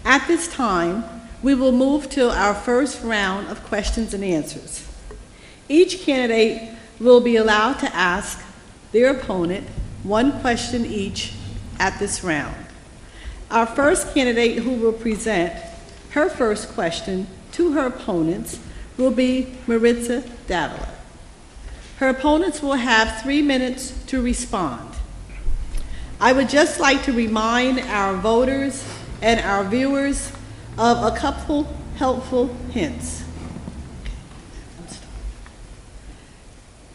At this time, we will move to our first round of questions and answers. Each candidate will be allowed to ask their opponent one question each at this round. Our first candidate who will present her first question to her opponents will be Maritza Davila. Her opponents will have 3 minutes to respond. I would just like to remind our voters and our viewers of a couple helpful hints.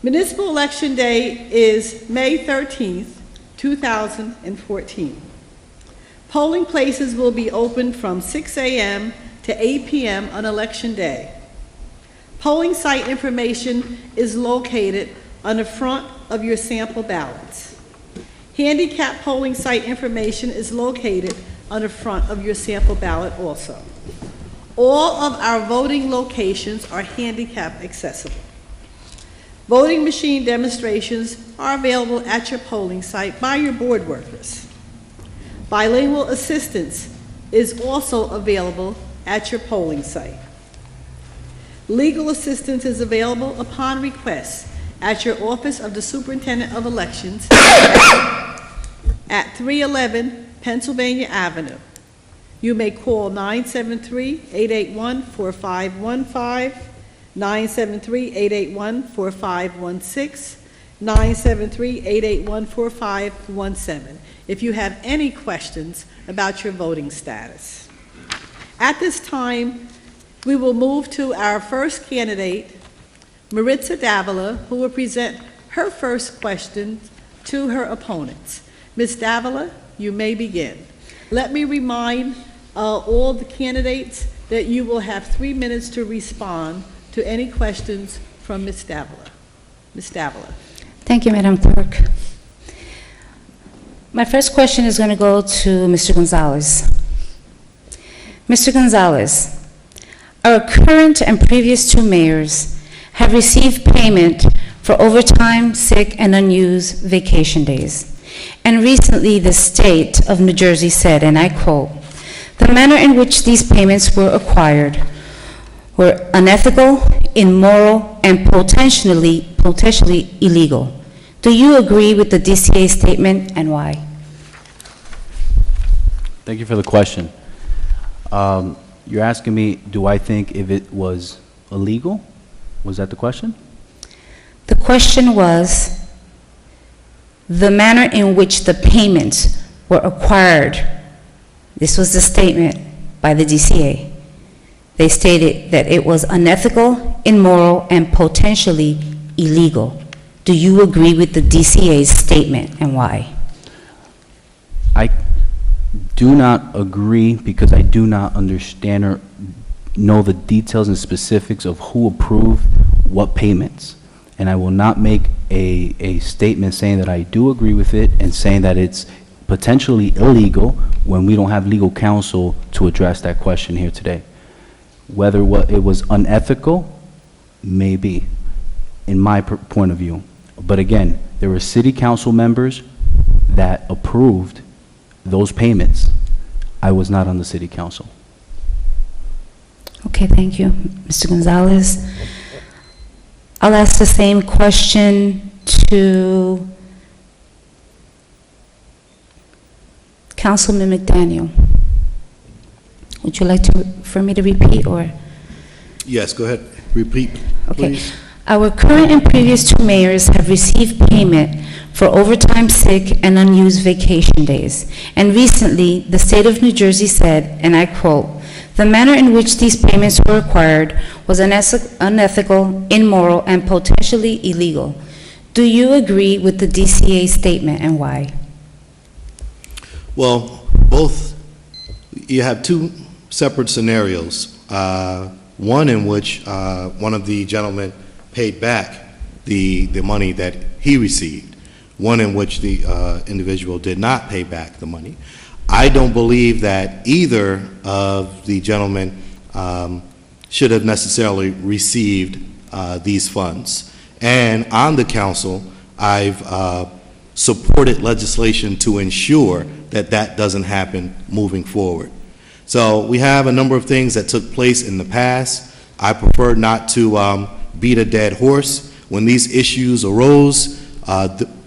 Municipal Election Day is May 13th, 2014. Polling places will be open from 6 a.m. to 8 p.m. on Election Day. Polling site information is located on the front of your sample ballots. Handicap polling site information is located on the front of your sample ballot also. All of our voting locations are handicap accessible. Voting machine demonstrations are available at your polling site by your board workers. Bilingual assistance is also available at your polling site. Legal assistance is available upon request at your Office of the Superintendent of Elections at 311 Pennsylvania Avenue. You may call 973-881-4515, 973-881-4516, 973-881-4517 if you have any questions about your voting status. At this time, we will move to our first candidate, Maritza Davila, who will present her first question to her opponents. Ms. Davila, you may begin. Let me remind all the candidates that you will have 3 minutes to respond to any questions from Ms. Davila. Ms. Davila. Thank you, Madam Clerk. My first question is going to go to Mr. Gonzalez. Mr. Gonzalez, our current and previous two mayors have received payment for overtime, sick, and unused vacation days. And recently, the state of New Jersey said, and I quote, "The manner in which these payments were acquired were unethical, immoral, and potentially illegal." Do you agree with the DCA statement, and why? Thank you for the question. You're asking me, do I think if it was illegal? Was that the question? The question was the manner in which the payments were acquired. This was the statement by the DCA. They stated that it was unethical, immoral, and potentially illegal. Do you agree with the DCA's statement, and why? I do not agree because I do not understand or know the details and specifics of who approved what payments. And I will not make a statement saying that I do agree with it and saying that it's potentially illegal when we don't have legal counsel to address that question here today. Whether it was unethical, maybe, in my point of view. But again, there were city council members that approved those payments. I was not on the city council. Okay, thank you, Mr. Gonzalez. I'll ask the same question to Councilman McDaniel. Would you like for me to repeat, or? Yes, go ahead. Repeat, Okay. please. Our current and previous two mayors have received payment for overtime, sick, and unused vacation days. And recently, the state of New Jersey said, and I quote, "The manner in which these payments were acquired was unethical, immoral, and potentially illegal." Do you agree with the DCA statement, and why? Well, you have two separate scenarios. One in which one of the gentlemen paid back the money that he received. One in which the individual did not pay back the money. I don't believe that either of the gentlemen should have necessarily received these funds. And on the council, I've supported legislation to ensure that that doesn't happen moving forward. So we have a number of things that took place in the past. I prefer not to beat a dead horse. When these issues arose,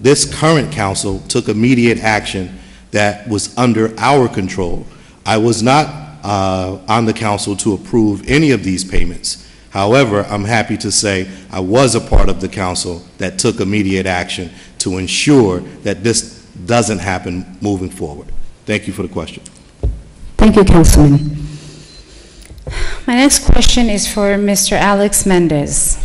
this current council took immediate action that was under our control. I was not on the council to approve any of these payments. However, I'm happy to say I was a part of the council that took immediate action to ensure that this doesn't happen moving forward. Thank you for the question. Thank you, Councilman. My next question is for Mr. Alex Mendez.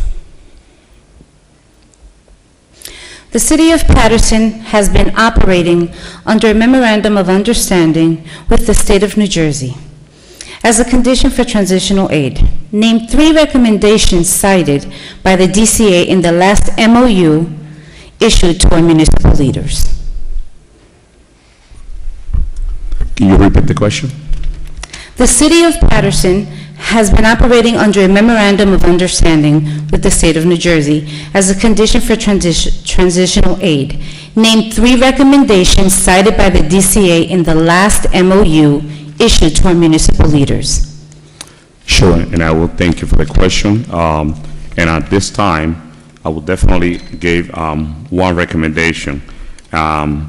The City of Paterson has been operating under a memorandum of understanding with the State of New Jersey. As a condition for transitional aid, name 3 recommendations cited by the DCA in the last MOU issued to our municipal leaders. Can you repeat the question? The City of Paterson has been operating under a memorandum of understanding with the State of New Jersey as a condition for transitional aid. Name 3 recommendations cited by the DCA in the last MOU issued to our municipal leaders. Sure, and I will thank you for the question. And at this time, I will definitely give one recommendation. I'm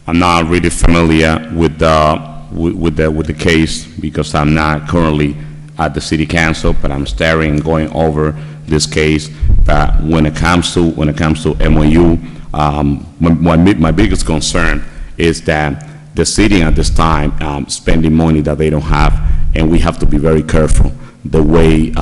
not really familiar with the case because I'm not currently at the city council, but I'm studying and going over this case. But when it comes to MOU, my biggest concern is that the city at this time spending money that they don't have, and we have to be very careful the way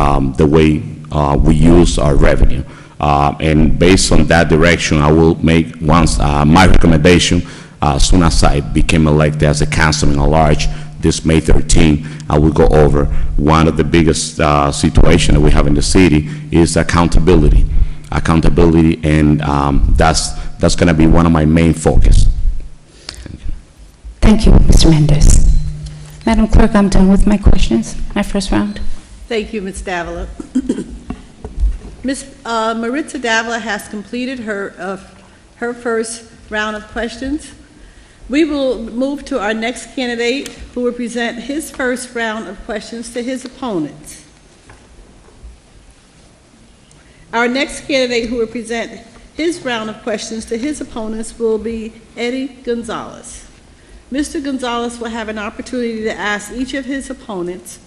we use our revenue. And based on that direction, I will make my recommendation as soon as I became elected as a councilman at large this May 13. I will go over one of the biggest situations that we have in the city is accountability, and that's going to be one of my main focus. Thank you, Mr. Mendez. Madam Clerk, I'm done with my questions, my first round. Thank you, Ms. Davila. Ms. Maritza Davila has completed her first round of questions. We will move to our next candidate, who will present his first round of questions to his opponents. Our next candidate who will present his round of questions to his opponents will be Eddie Gonzalez. Mr. Gonzalez will have an opportunity to ask each of his opponents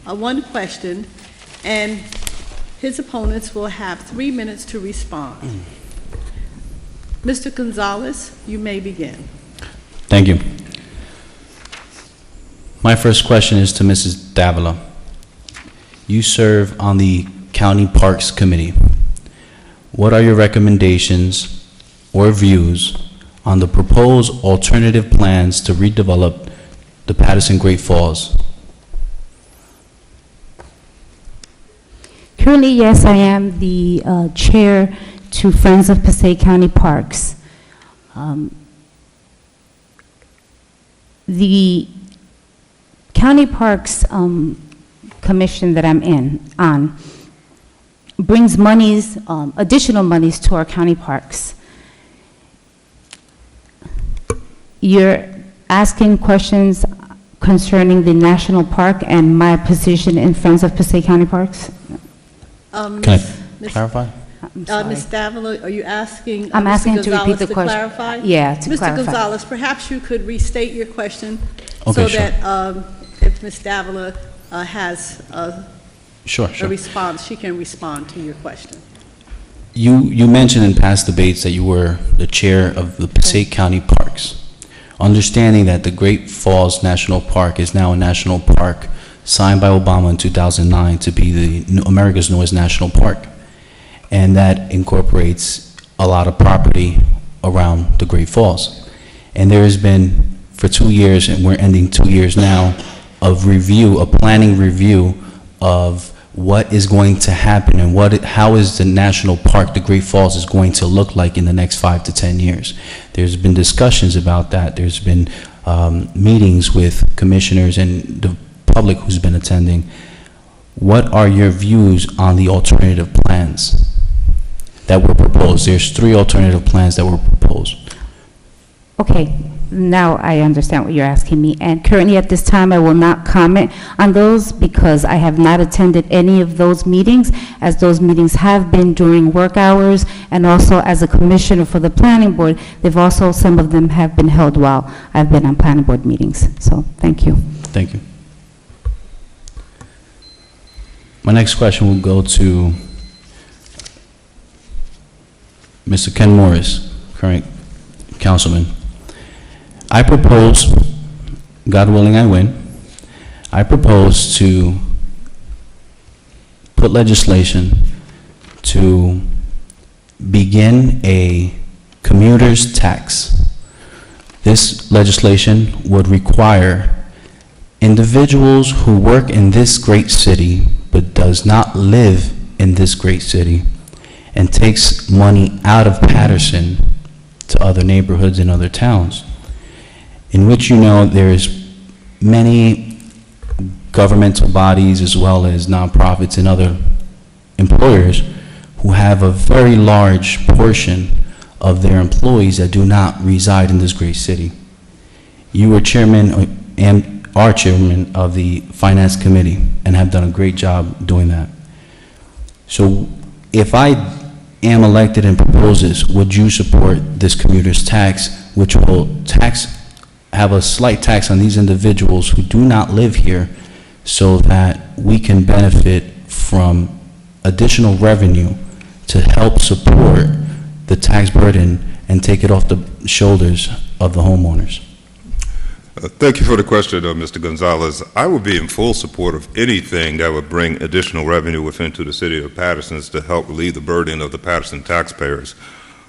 one question, and his opponents will have 3 minutes to respond. Mr. Gonzalez, you may begin. Thank you. My first question is to Mrs. Davila. You serve on the County Parks Committee. What are your recommendations or views on the proposed alternative plans to redevelop the Paterson Great Falls? Currently, yes, I am the chair to Friends of Passaic County Parks. The County Parks Commission that I'm on brings monies, additional monies to our county parks. You're asking questions concerning the national park and my position in Friends of Passaic County Parks? Can I clarify? Ms. Davila, are you asking I'm Mr. asking to Gonzalez repeat the to question. clarify? Yeah, to clarify. Mr. Gonzalez, perhaps you could restate your question Okay, so sure. that if Ms. Davila has Sure, a sure. response, she can respond to your question. You mentioned in past debates that you were the chair of the Passaic County Parks. Understanding that the Great Falls National Park is now a national park signed by Obama in 2009 to be America's newest national park, and that incorporates a lot of property around the Great Falls. And there has been, for 2 years, and we're ending 2 years now, of review, a planning review of what is going to happen and how is the national park, the Great Falls, is going to look like in the next 5 to 10 years. There's been discussions about that. There's been meetings with commissioners and the public who's been attending. What are your views on the alternative plans that were proposed? There's 3 alternative plans that were proposed. Okay, now I understand what you're asking me. And currently, at this time, I will not comment on those because I have not attended any of those meetings, as those meetings have been during work hours, and also as a commissioner for the planning board, some of them have been held while I've been on planning board meetings. So, thank you. Thank you. My next question will go to Mr. Ken Morris, current councilman. I propose, God willing I win, I propose to put legislation to begin a commuter's tax. This legislation would require individuals who work in this great city but does not live in this great city and takes money out of Patterson to other neighborhoods and other towns, in which there's many governmental bodies as well as nonprofits and other employers who have a very large portion of their employees that do not reside in this great city. You were chairman and are chairman of the Finance Committee and have done a great job doing that. So if I am elected and propose this, would you support this commuter's tax, which will have a slight tax on these individuals who do not live here, so that we can benefit from additional revenue to help support the tax burden and take it off the shoulders of the homeowners? Thank you for the question, Mr. Gonzalez. I would be in full support of anything that would bring additional revenue within to the city of Patterson to help relieve the burden of the Patterson taxpayers.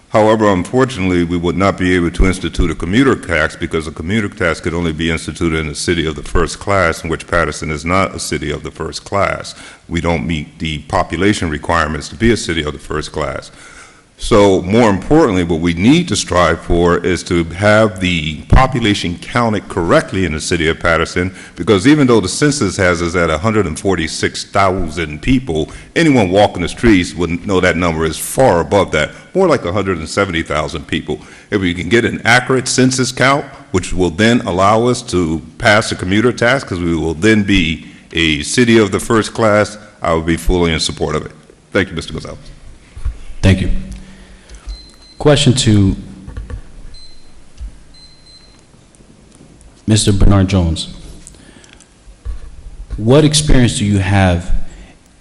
However, unfortunately, we would not be able to institute a commuter tax because a commuter tax could only be instituted in a city of the first class, in which Patterson is not a city of the first class. We don't meet the population requirements to be a city of the first class. So more importantly, what we need to strive for is to have the population counted correctly in the city of Patterson, because even though the census has us at 146,000 people, anyone walking the streets would know that number is far above that, more like 170,000 people. If we can get an accurate census count, which will then allow us to pass a commuter tax, because we will then be a city of the first class, I would be fully in support of it. Thank you, Mr. Gonzalez. Thank you. Question to Mr. Bernard Jones. What experience do you have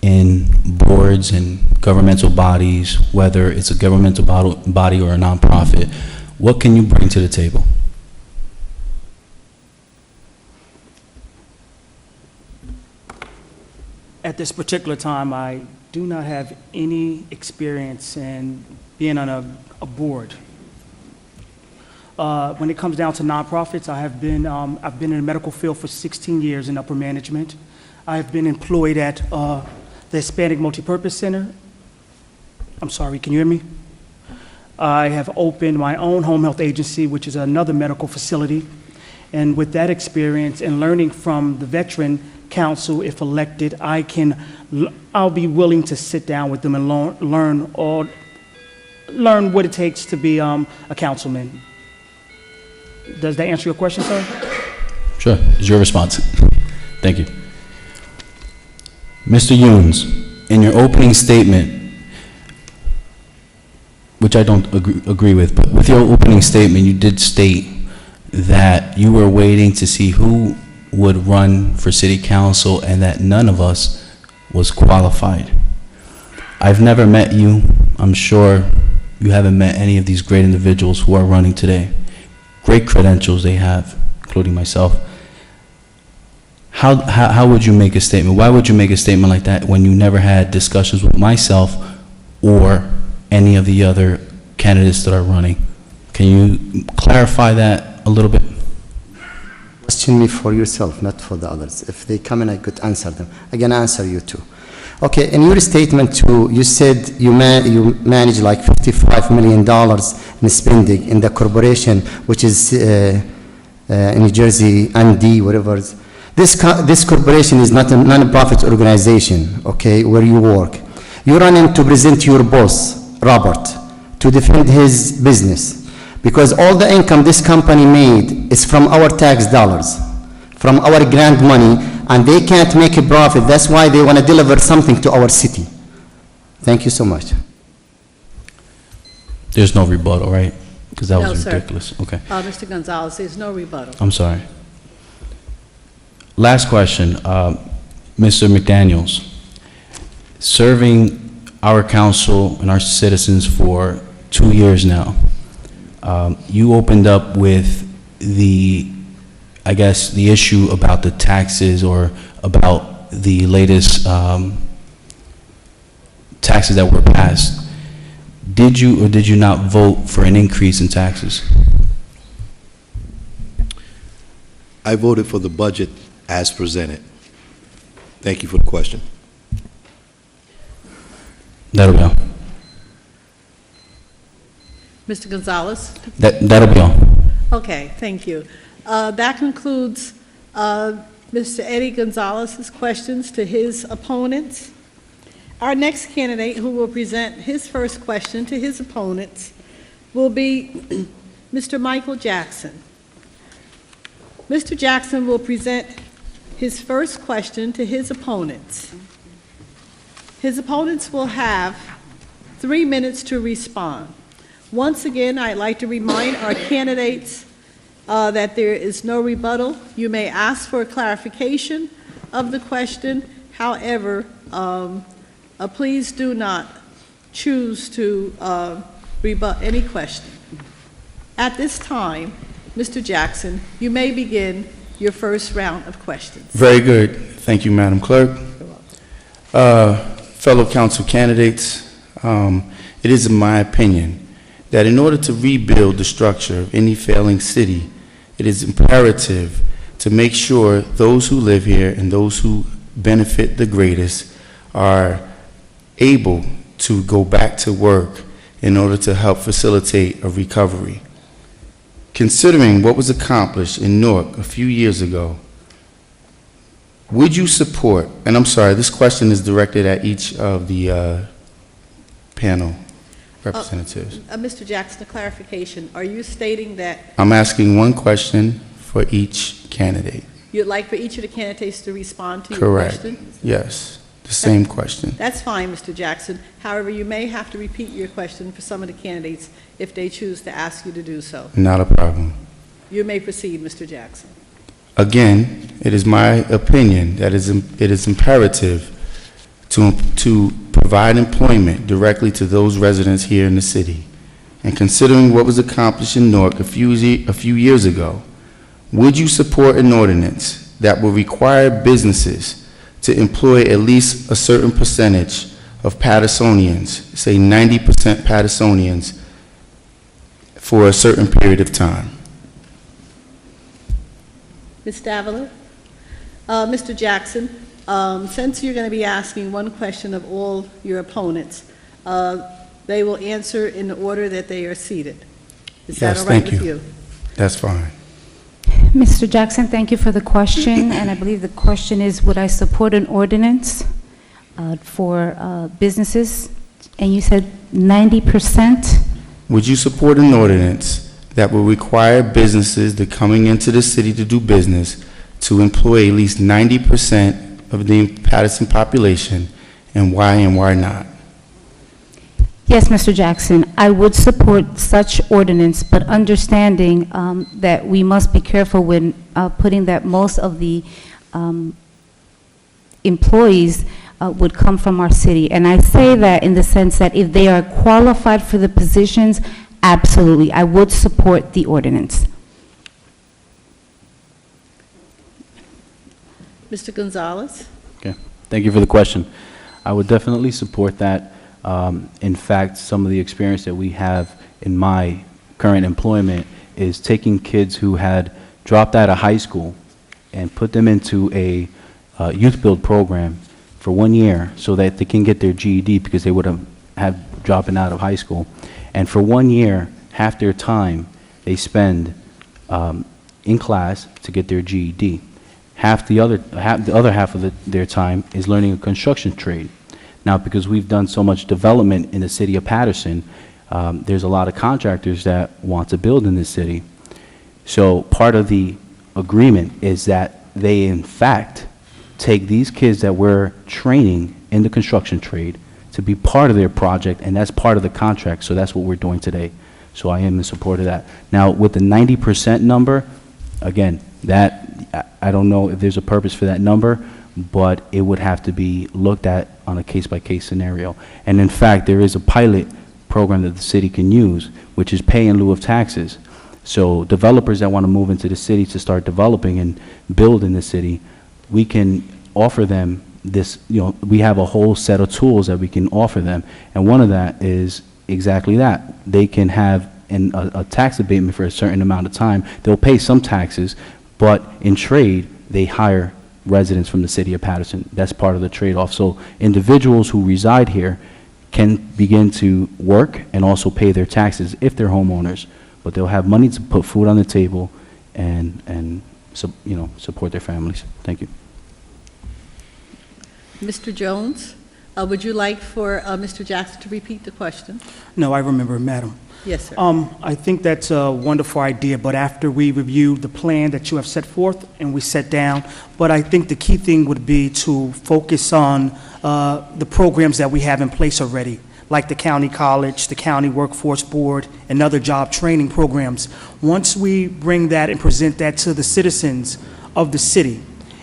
in boards and governmental bodies, whether it's a governmental body or a nonprofit? What can you bring to the table? At this particular time, I do not have any experience in being on a board. When it comes down to nonprofits, I've been in the medical field for 16 years in upper management. I've been employed at the Hispanic Multipurpose Center. I'm sorry, can you hear me? I have opened my own home health agency, which is another medical facility. And with that experience and learning from the Veteran Council, if elected, I'll be willing to sit down with them and learn what it takes to be a councilman. Does that answer your question, sir? Sure, it's your response. Thank you. Mr. Younes, in your opening statement, which I don't agree with, but with your opening statement, you did state that you were waiting to see who would run for city council and that none of us was qualified. I've never met you. I'm sure you haven't met any of these great individuals who are running today. Great credentials they have, including myself. How would you make a statement? Why would you make a statement like that when you never had discussions with myself or any of the other candidates that are running? Can you clarify that a little bit? Question me for yourself, not for the others. If they come in, I could answer them. I can answer you too. Okay, in your statement too, you said you manage like $55 million in spending in the corporation, which is in New Jersey, ND, whatever. This corporation is not a non-profit organization, okay, where you work. You run in to present your boss, Robert, to defend his business. Because all the income this company made is from our tax dollars, from our grant money, and they can't make a profit. That's why they want to deliver something to our city. Thank you so much. There's no rebuttal, right? Because that No, was sir. ridiculous. Okay, Mr. Gonzalez, there's no rebuttal. I'm sorry. Last question, Mr. McDaniels. Serving our council and our citizens for 2 years now, you opened up with the, I guess, the issue about the taxes or about the latest taxes that were passed. Did you or did you not vote for an increase in taxes? I voted for the budget as presented. Thank you for the question. That'll be all. Mr. Gonzalez? That'll be all. Okay, thank you. That concludes Mr. Eddie Gonzalez's questions to his opponents. Our next candidate who will present his first question to his opponents will be Mr. Michael Jackson. Mr. Jackson will present his first question to his opponents. His opponents will have 3 minutes to respond. Once again, I'd like to remind our candidates that there is no rebuttal. You may ask for a clarification of the question. However, please do not choose to rebut any question. At this time, Mr. Jackson, you may begin your first round of questions. Very good. Thank you, Madam Clerk. Fellow council candidates, it is in my opinion that in order to rebuild the structure of any failing city, it is imperative to make sure those who live here and those who benefit the greatest are able to go back to work in order to help facilitate a recovery. Considering what was accomplished in Newark a few years ago, would you support, and I'm sorry, this question is directed at each of the panel representatives. Mr. Jackson, a clarification. Are you stating that I'm asking one question for each candidate. you'd like for each of the candidates to respond to your Correct. question? Yes, the same question. That's fine, Mr. Jackson. However, you may have to repeat your question for some of the candidates if they choose to ask you to do so. Not a problem. You may proceed, Mr. Jackson. Again, it is my opinion that it is imperative to provide employment directly to those residents here in the city. And considering what was accomplished in Newark a few years ago, would you support an ordinance that will require businesses to employ at least a certain percentage of Pattersonians, say 90% Pattersonians, for a certain period of time? Ms. Davila? Mr. Jackson, since you're going to be asking one question of all your opponents, they will answer in the order that they are seated. Is that all right with you? That's fine. Mr. Jackson, thank you for the question, and I believe the question is, would I support an ordinance for businesses? And you said 90%? Would you support an ordinance that will require businesses that coming into the city to do business to employ at least 90% of the Patterson population, and why not? Yes, Mr. Jackson, I would support such ordinance, but understanding that we must be careful when putting that most of the employees would come from our city. And I say that in the sense that if they are qualified for the positions, absolutely, I would support the ordinance. Mr. Gonzalez? Okay, thank you for the question. I would definitely support that. In fact, some of the experience that we have in my current employment is taking kids who had dropped out of high school and put them into a youth build program for 1 year so that they can get their GED, because they would have dropping out of high school. And for 1 year, half their time they spend in class to get their GED. The other half of their time is learning a construction trade. Now, because we've done so much development in the city of Patterson, there's a lot of contractors that want to build in this city. So part of the agreement is that they, in fact, take these kids that we're training in the construction trade to be part of their project, and that's part of the contract, so that's what we're doing today. So I am in support of that. Now, with the 90% number, again, that, I don't know if there's a purpose for that number, but it would have to be looked at on a case-by-case scenario. And in fact, there is a pilot program that the city can use, which is pay in lieu of taxes. So developers that want to move into the city to start developing and build in the city, we can offer them this, we have a whole set of tools that we can offer them. And one of that is exactly that. They can have a tax abatement for a certain amount of time. They'll pay some taxes, but in trade, they hire residents from the city of Paterson. That's part of the trade-off. So individuals who reside here can begin to work and also pay their taxes if they're homeowners, but they'll have money to put food on the table and support their families. Thank you. Mr. Jones, would you like for Mr. Jackson to repeat the question? No, I remember, Madam. Yes, sir. I think that's a wonderful idea, but after we review the plan that you have set forth and we sat down, but I think the key thing would be to focus on the programs that we have in place already, like the county college, the county workforce board, and other job training programs. Once we bring that and present that to the citizens of the city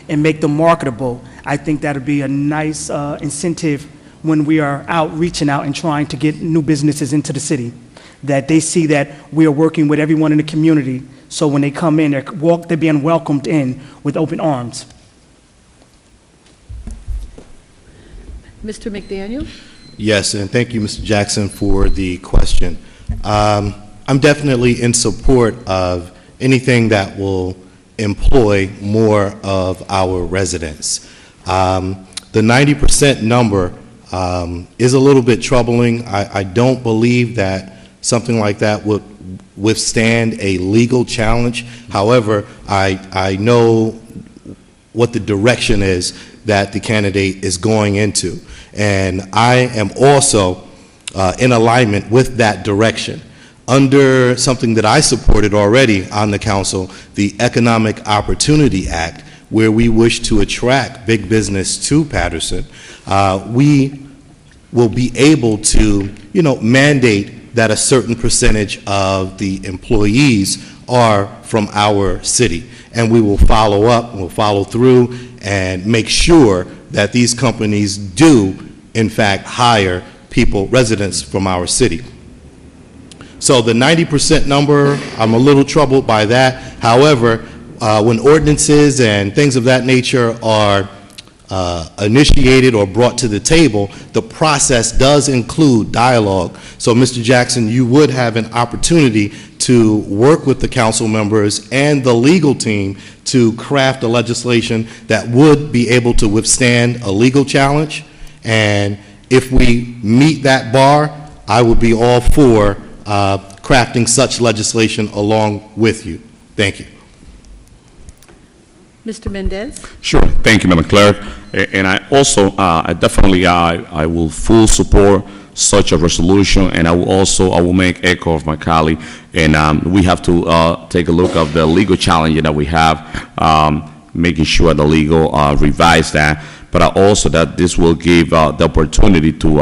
and make them marketable, I think that would be a nice incentive when we are out reaching out and trying to get new businesses into the city, that they see that we are working with everyone in the community, so when they come in, they're being welcomed in with open arms. Mr. McDaniel? Yes, and thank you, Mr. Jackson, for the question. I'm definitely in support of anything that will employ more of our residents. The 90% number is a little bit troubling. I don't believe that something like that would withstand a legal challenge. However, I know what the direction is that the candidate is going into. And I am also in alignment with that direction. Under something that I supported already on the council, the Economic Opportunity Act, where we wish to attract big business to Paterson, we will be able to, mandate that a certain percentage of the employees are from our city. And we will follow up, we'll follow through, and make sure that these companies do, in fact, hire people, residents from our city. So the 90% number, I'm a little troubled by that. However, when ordinances and things of that nature are initiated or brought to the table, the process does include dialogue. So, Mr. Jackson, you would have an opportunity to work with the council members and the legal team to craft a legislation that would be able to withstand a legal challenge. And if we meet that bar, I would be all for crafting such legislation along with you. Thank you. Mr. Mendez? Sure. Thank you, Madam Clerk. And I also, I definitely, I will full support such a resolution, and I will make echo of my colleague, and we have to take a look at the legal challenge that we have, making sure the legal revise that, but also that this will give the opportunity to,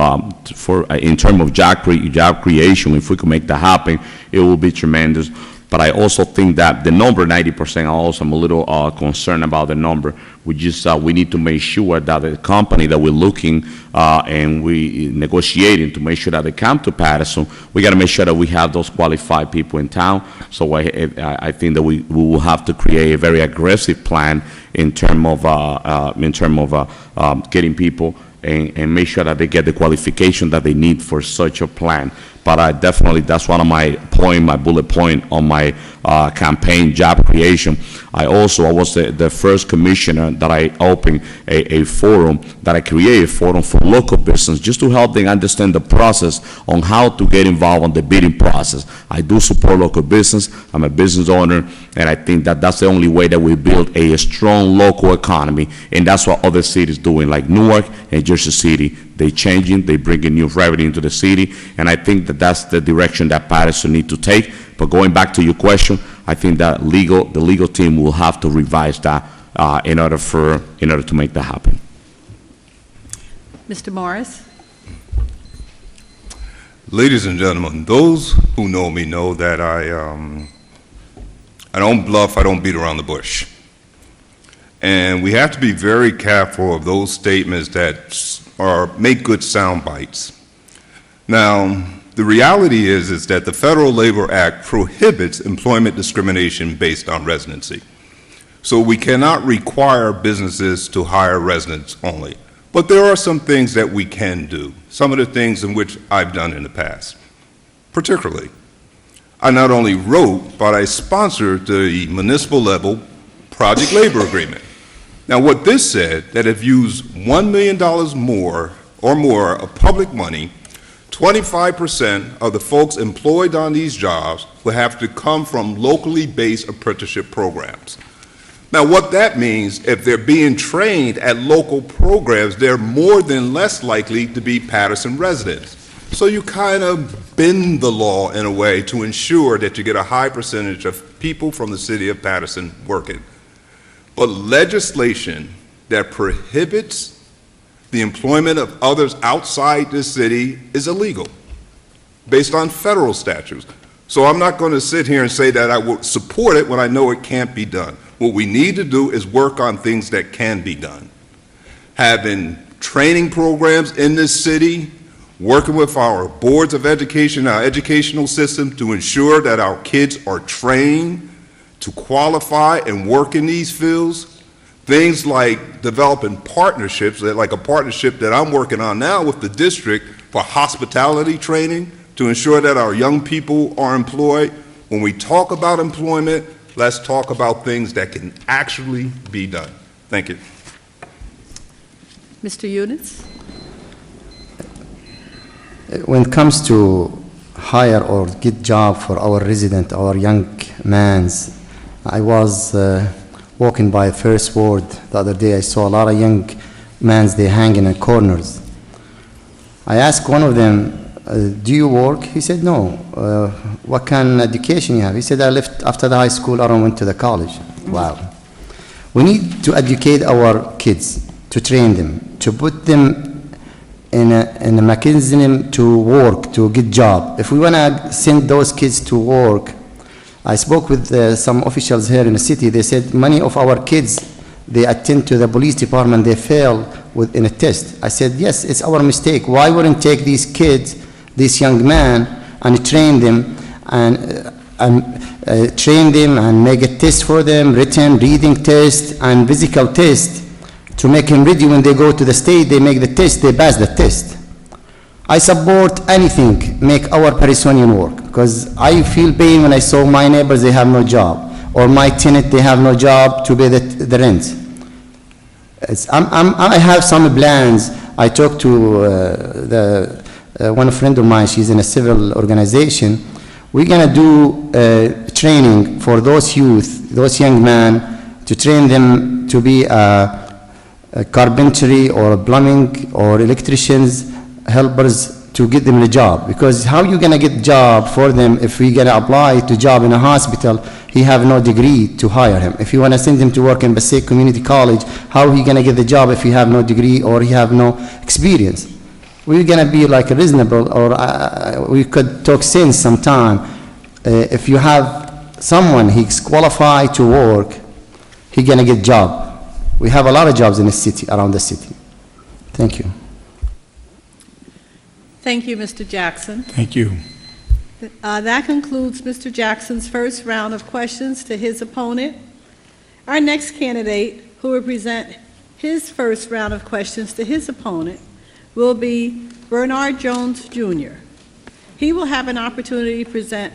in terms of job creation, if we can make that happen, it will be tremendous. But I also think that the number 90%, I'm a little concerned about the number. We need to make sure that the company that we're looking and we negotiating to make sure that they come to Paterson, we got to make sure that we have those qualified people in town. So I think that we will have to create a very aggressive plan in terms of getting people and make sure that they get the qualification that they need for such a plan. But I definitely, that's one of my bullet point on my campaign, job creation. I was the first commissioner that I opened a forum, that I created a forum for local business, just to help them understand the process on how to get involved in the bidding process. I do support local business. I'm a business owner, and I think that that's the only way that we build a strong local economy, and that's what other cities doing, like Newark and Jersey City. they changing, they bringing new revenue into the city, and I think that that's the direction that Patterson need to take. But going back to your question, I think that the legal team will have to revise that in order to make that happen. Mr. Morris? Ladies and gentlemen, those who know me know that I don't bluff, I don't beat around the bush. And we have to be very careful of those statements that make good sound bites. Now, the reality is that the Federal Labor Act prohibits employment discrimination based on residency. So we cannot require businesses to hire residents only. But there are some things that we can do, some of the things in which I've done in the past. Particularly, I not only wrote, but I sponsored the municipal level project labor agreement. Now, what this said, that if you use $1 million more of public money, 25% of the folks employed on these jobs will have to come from locally based apprenticeship programs. Now, what that means, if they're being trained at local programs, they're more than less likely to be Patterson residents. So you kind of bend the law in a way to ensure that you get a high percentage of people from the city of Patterson working. But legislation that prohibits the employment of others outside the city is illegal, based on federal statutes. So I'm not going to sit here and say that I will support it when I know it can't be done. What we need to do is work on things that can be done. Having training programs in this city, working with our boards of education, our educational system to ensure that our kids are trained to qualify and work in these fields. Things like developing partnerships, like a partnership that I'm working on now with the district for hospitality training to ensure that our young people are employed. When we talk about employment, let's talk about things that can actually be done. Thank you. Mr. Eunice? When it comes to hire or get job for our resident, our young mans, I was walking by First Ward the other day. I saw a lot of young mans, they hanging in corners. I asked one of them, do you work? He said, no. What kind of education you have? He said, I left after the high school, I went to the college. Wow. We need to educate our kids, to train them, to put them in a mechanism to work, to get job. If we want to send those kids to work, I spoke with some officials here in the city. They said many of our kids, they attend to the police department, they fail in a test. I said, yes, it's our mistake. Why wouldn't take these kids, this young man, and train them and make a test for them, written, reading test, and physical test, to make them ready when they go to the state, they make the test, they pass the test. I support anything, make our Parisonian work, because I feel pain when I saw my neighbors, they have no job, or my tenant, they have no job to pay the rent. I have some plans. I talked to one friend of mine, she's in a civil organization. We're gonna do training for those youth, those young men, to train them to be a carpentry or plumbing or electricians, helpers, to get them a job. Because how you gonna get job for them if we gonna apply to job in a hospital, he have no degree to hire him. If you wanna send him to work in Passaic Community College, how he gonna get the job if he have no degree or he have no experience? We're gonna be like reasonable, or we could talk sense sometime. If you have someone, he's qualified to work, he gonna get job. We have a lot of jobs in the city, around the city. Thank you. Thank you, Mr. Jackson. Thank you. That concludes Mr. Jackson's first round of questions to his opponent. Our next candidate, who will present his first round of questions to his opponent, will be Bernard Jones, Jr. He will have an opportunity to present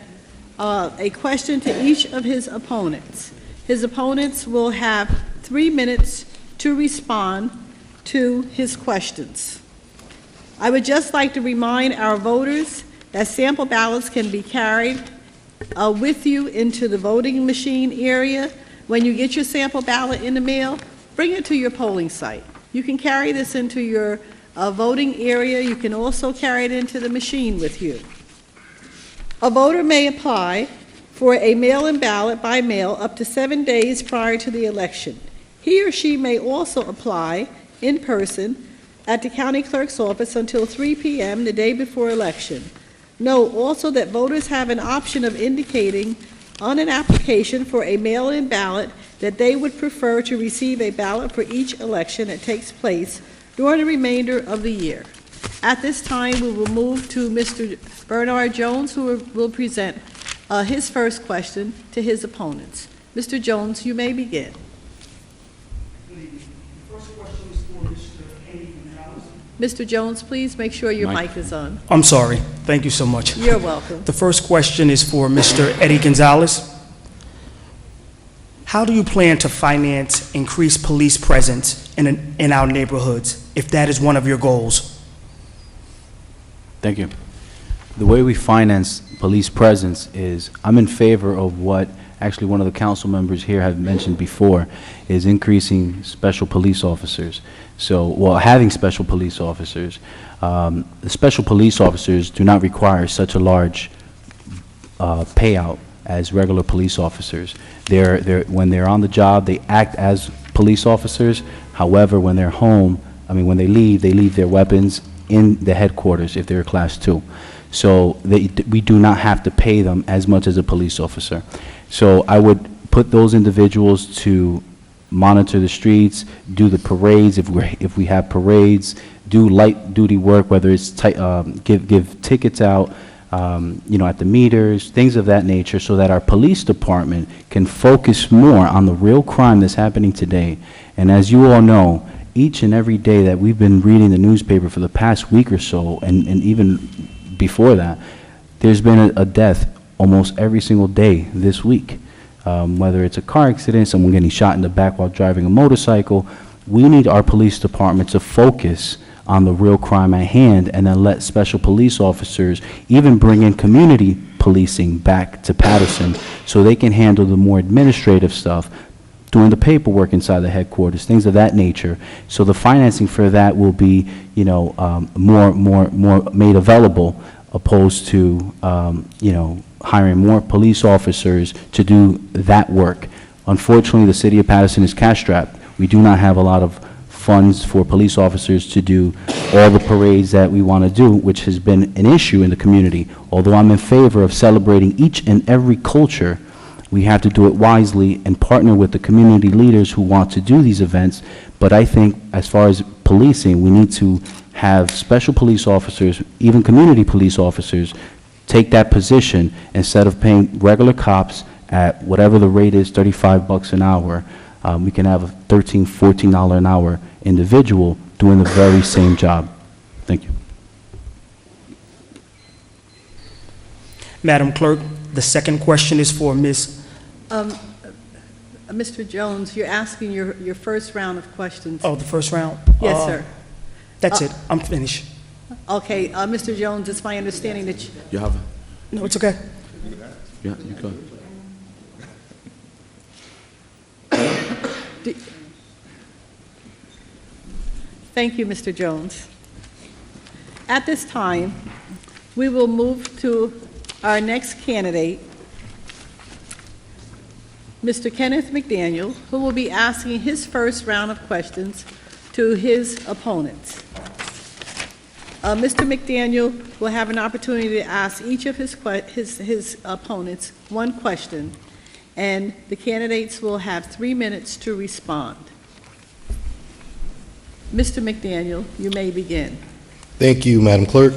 a question to each of his opponents. His opponents will have 3 minutes to respond to his questions. I would just like to remind our voters that sample ballots can be carried with you into the voting machine area. When you get your sample ballot in the mail, bring it to your polling site. You can carry this into your a voting area, you can also carry it into the machine with you. A voter may apply for a mail-in ballot by mail up to 7 days prior to the election. He or she may also apply in person at the county clerk's office until 3 p.m. the day before election. Note also that voters have an option of indicating on an application for a mail-in ballot that they would prefer to receive a ballot for each election that takes place during the remainder of the year. At this time, we will move to Mr. Bernard Jones, who will present his first question to his opponents. Mr. Jones, you may begin. First question is for Mr. Eddie Gonzalez. Mr. Jones, please make sure your mic is on. I'm sorry. Thank you so much. You're welcome. The first question is for Mr. Eddie Gonzalez. How do you plan to finance increased police presence in our neighborhoods, if that is one of your goals? Thank you. The way we finance police presence is, I'm in favor of what actually one of the council members here have mentioned before, is increasing special police officers. So, well, having special police officers. The special police officers do not require such a large payout as regular police officers. When they're on the job, they act as police officers. However, when they're home, when they leave their weapons in the headquarters if they're a Class 2. So we do not have to pay them as much as a police officer. So I would put those individuals to monitor the streets, do the parades if we have parades, do light duty work, whether it's give tickets out, at the meters, things of that nature, so that our police department can focus more on the real crime that's happening today. And as you all know, each and every day that we've been reading the newspaper for the past week or so, and even before that, there's been a death almost every single day this week. Whether it's a car accident, someone getting shot in the back while driving a motorcycle, we need our police department to focus on the real crime at hand, and then let special police officers even bring in community policing back to Patterson so they can handle the more administrative stuff, doing the paperwork inside the headquarters, things of that nature. So the financing for that will be, more made available, opposed to, hiring more police officers to do that work. Unfortunately, the city of Patterson is cash-strapped. We do not have a lot of funds for police officers to do all the parades that we want to do, which has been an issue in the community. Although I'm in favor of celebrating each and every culture, we have to do it wisely and partner with the community leaders who want to do these events. But I think as far as policing, we need to have special police officers, even community police officers, take that position instead of paying regular cops at whatever the rate is, $35 an hour. We can have a $13, $14 an hour individual doing the very same job. Thank you. Madam Clerk, the second question is for Ms. Mr. Jones, you're asking your first round of questions. Oh, the first round? Yes, sir. That's it. I'm finished. Okay, Mr. Jones, it's my understanding that You have No, it's okay. Yeah, you go. Thank you, Mr. Jones. At this time, we will move to our next candidate, Mr. Kenneth McDaniel, who will be asking his first round of questions to his opponents. Mr. McDaniel will have an opportunity to ask each of his opponents one question, and the candidates will have 3 minutes to respond. Mr. McDaniel, you may begin. Thank you, Madam Clerk.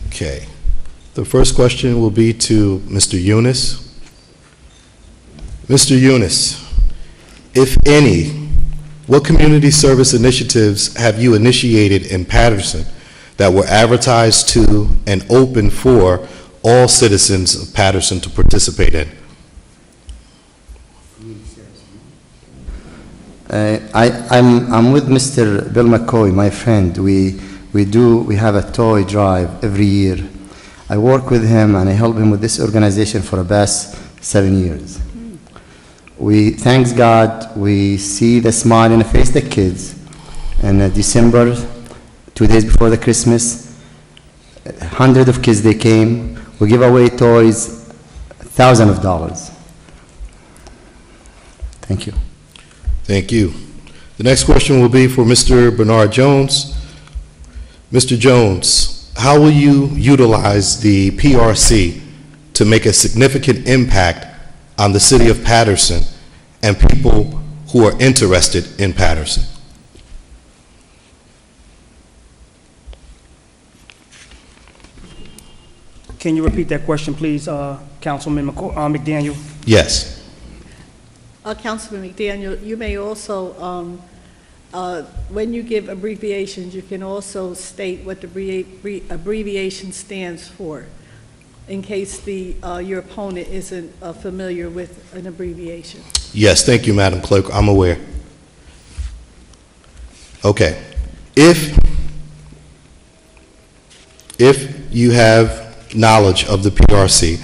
Okay. The first question will be to Mr. Eunice. Mr. Eunice, if any, what community service initiatives have you initiated in Patterson that were advertised to and open for all citizens of Patterson to participate in? I'm with Mr. Bill McCoy, my friend. We have a toy drive every year. I work with him and I help him with this organization for the past 7 years. We thank God, we see the smile in the face of the kids, in December, 2 days before the Christmas. Hundreds of kids, they came. We give away toys, thousands of dollars. Thank you. Thank you. The next question will be for Mr. Bernard Jones. Mr. Jones, how will you utilize the PRC to make a significant impact on the city of Patterson and people who are interested in Patterson? Can you repeat that question, please, Councilman McDaniel? Yes. Councilman McDaniel, you may also, when you give abbreviations, you can also state what the abbreviation stands for, in case your opponent isn't familiar with an abbreviation. Yes, thank you, Madam Clerk. I'm aware. Okay. If you have knowledge of the PRC,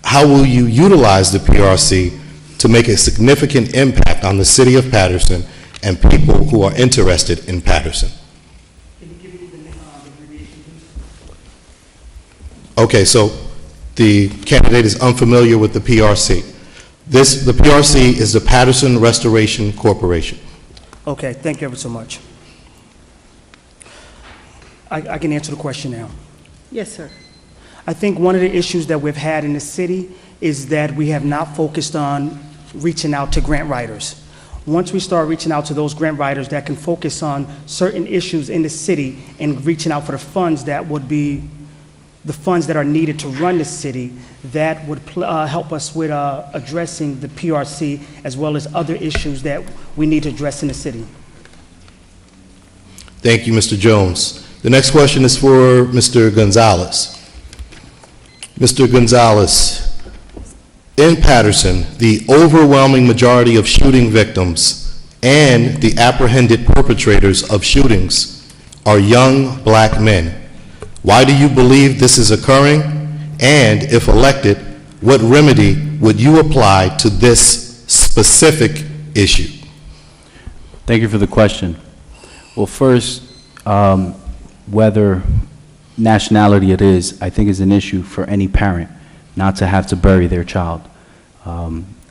how will you utilize the PRC to make a significant impact on the city of Patterson and people who are interested in Patterson? Can you give me the abbreviation, please? Okay, so the candidate is unfamiliar with the PRC. The PRC is the Patterson Restoration Corporation. Okay, thank you ever so much. I can answer the question now. Yes, sir. I think one of the issues that we've had in the city is that we have not focused on reaching out to grant writers. Once we start reaching out to those grant writers that can focus on certain issues in the city and reaching out for the funds that would be the funds that are needed to run the city, that would help us with addressing the PRC as well as other issues that we need to address in the city. Thank you, Mr. Jones. The next question is for Mr. Gonzalez. Mr. Gonzalez, in Patterson, the overwhelming majority of shooting victims and the apprehended perpetrators of shootings are young black men. Why do you believe this is occurring? And if elected, what remedy would you apply to this specific issue? Thank you for the question. Well, first, whether nationality it is, I think is an issue for any parent not to have to bury their child.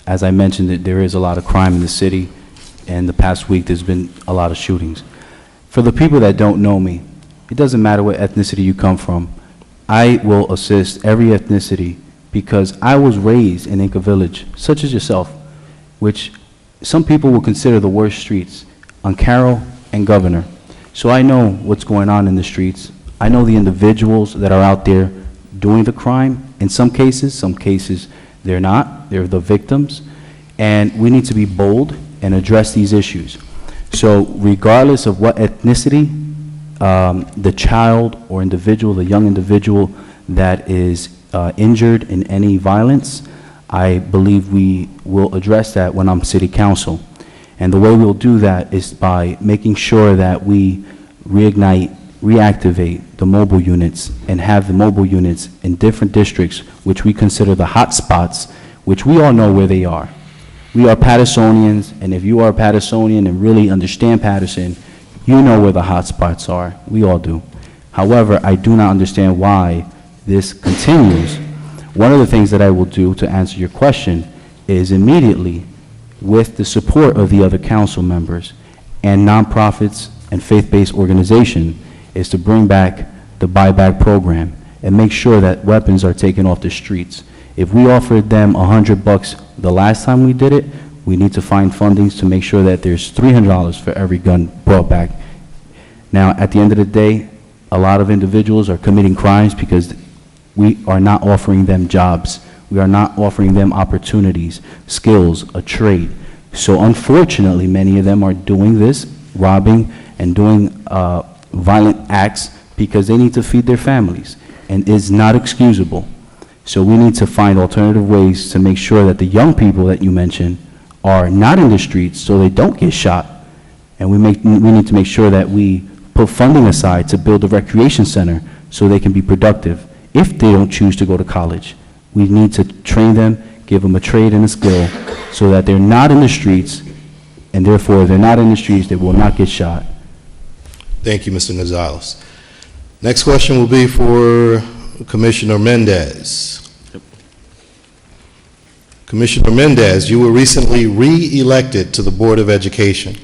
As I mentioned, there is a lot of crime in the city, and the past week there's been a lot of shootings. For the people that don't know me, it doesn't matter what ethnicity you come from. I will assist every ethnicity because I was raised in Inca Village, such as yourself, which some people will consider the worst streets, on Carroll and Governor. So I know what's going on in the streets. I know the individuals that are out there doing the crime. In some cases they're not. They're the victims. And we need to be bold and address these issues. So regardless of what ethnicity, the child or individual, the young individual that is injured in any violence, I believe we will address that when I'm city council. And the way we'll do that is by making sure that we reactivate the mobile units and have the mobile units in different districts, which we consider the hot spots, which we all know where they are. We are Pattersonians, and if you are a Pattersonian and really understand Patterson, you know where the hot spots are. We all do. However, I do not understand why this continues. One of the things that I will do to answer your question is immediately, with the support of the other council members and nonprofits and faith-based organizations, is to bring back the buyback program and make sure that weapons are taken off the streets. If we offered them $100 the last time we did it, we need to find fundings to make sure that there's $300 for every gun brought back. Now, at the end of the day, a lot of individuals are committing crimes because we are not offering them jobs. We are not offering them opportunities, skills, a trade. So unfortunately, many of them are doing this, robbing and doing violent acts because they need to feed their families, and is not excusable. So we need to find alternative ways to make sure that the young people that you mentioned are not in the streets so they don't get shot. And we need to make sure that we put funding aside to build a recreation center so they can be productive if they don't choose to go to college. We need to train them, give them a trade and a skill so that they're not in the streets, and therefore if they're not in the streets, they will not get shot. Thank you, Mr. Gonzalez. Next question will be for Commissioner Mendez. Commissioner Mendez, you were recently re-elected to the Board of Education.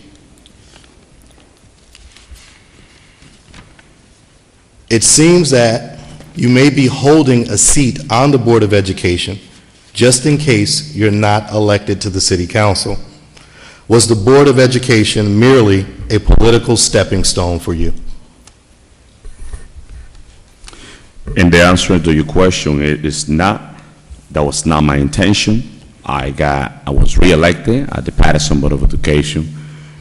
It seems that you may be holding a seat on the Board of Education just in case you're not elected to the City Council. Was the Board of Education merely a political stepping stone for you? And the answer to your question is not. That was not my intention. I was re-elected at the Patterson Board of Education,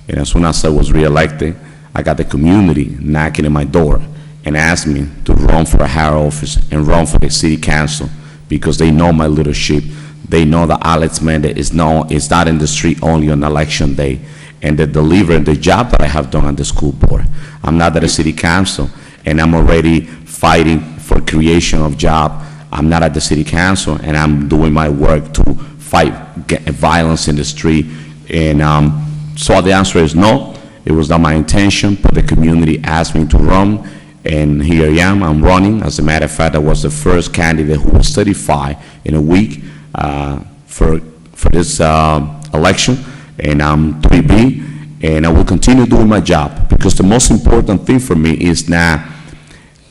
and as soon as I was re-elected, I got the community knocking at my door and asked me to run for a higher office and run for the City Council because they know my leadership. They know that Alex Mendez is not in the street only on election day, and they deliver the job that I have done on the school board. I'm not at the City Council, and I'm already fighting for creation of job. I'm not at the City Council, and I'm doing my work to fight violence in the street. And so the answer is no. It was not my intention, but the community asked me to run, and here I am. I'm running. As a matter of fact, I was the first candidate who was certified in a week for this election, and I'm 3B, and I will continue doing my job because the most important thing for me is not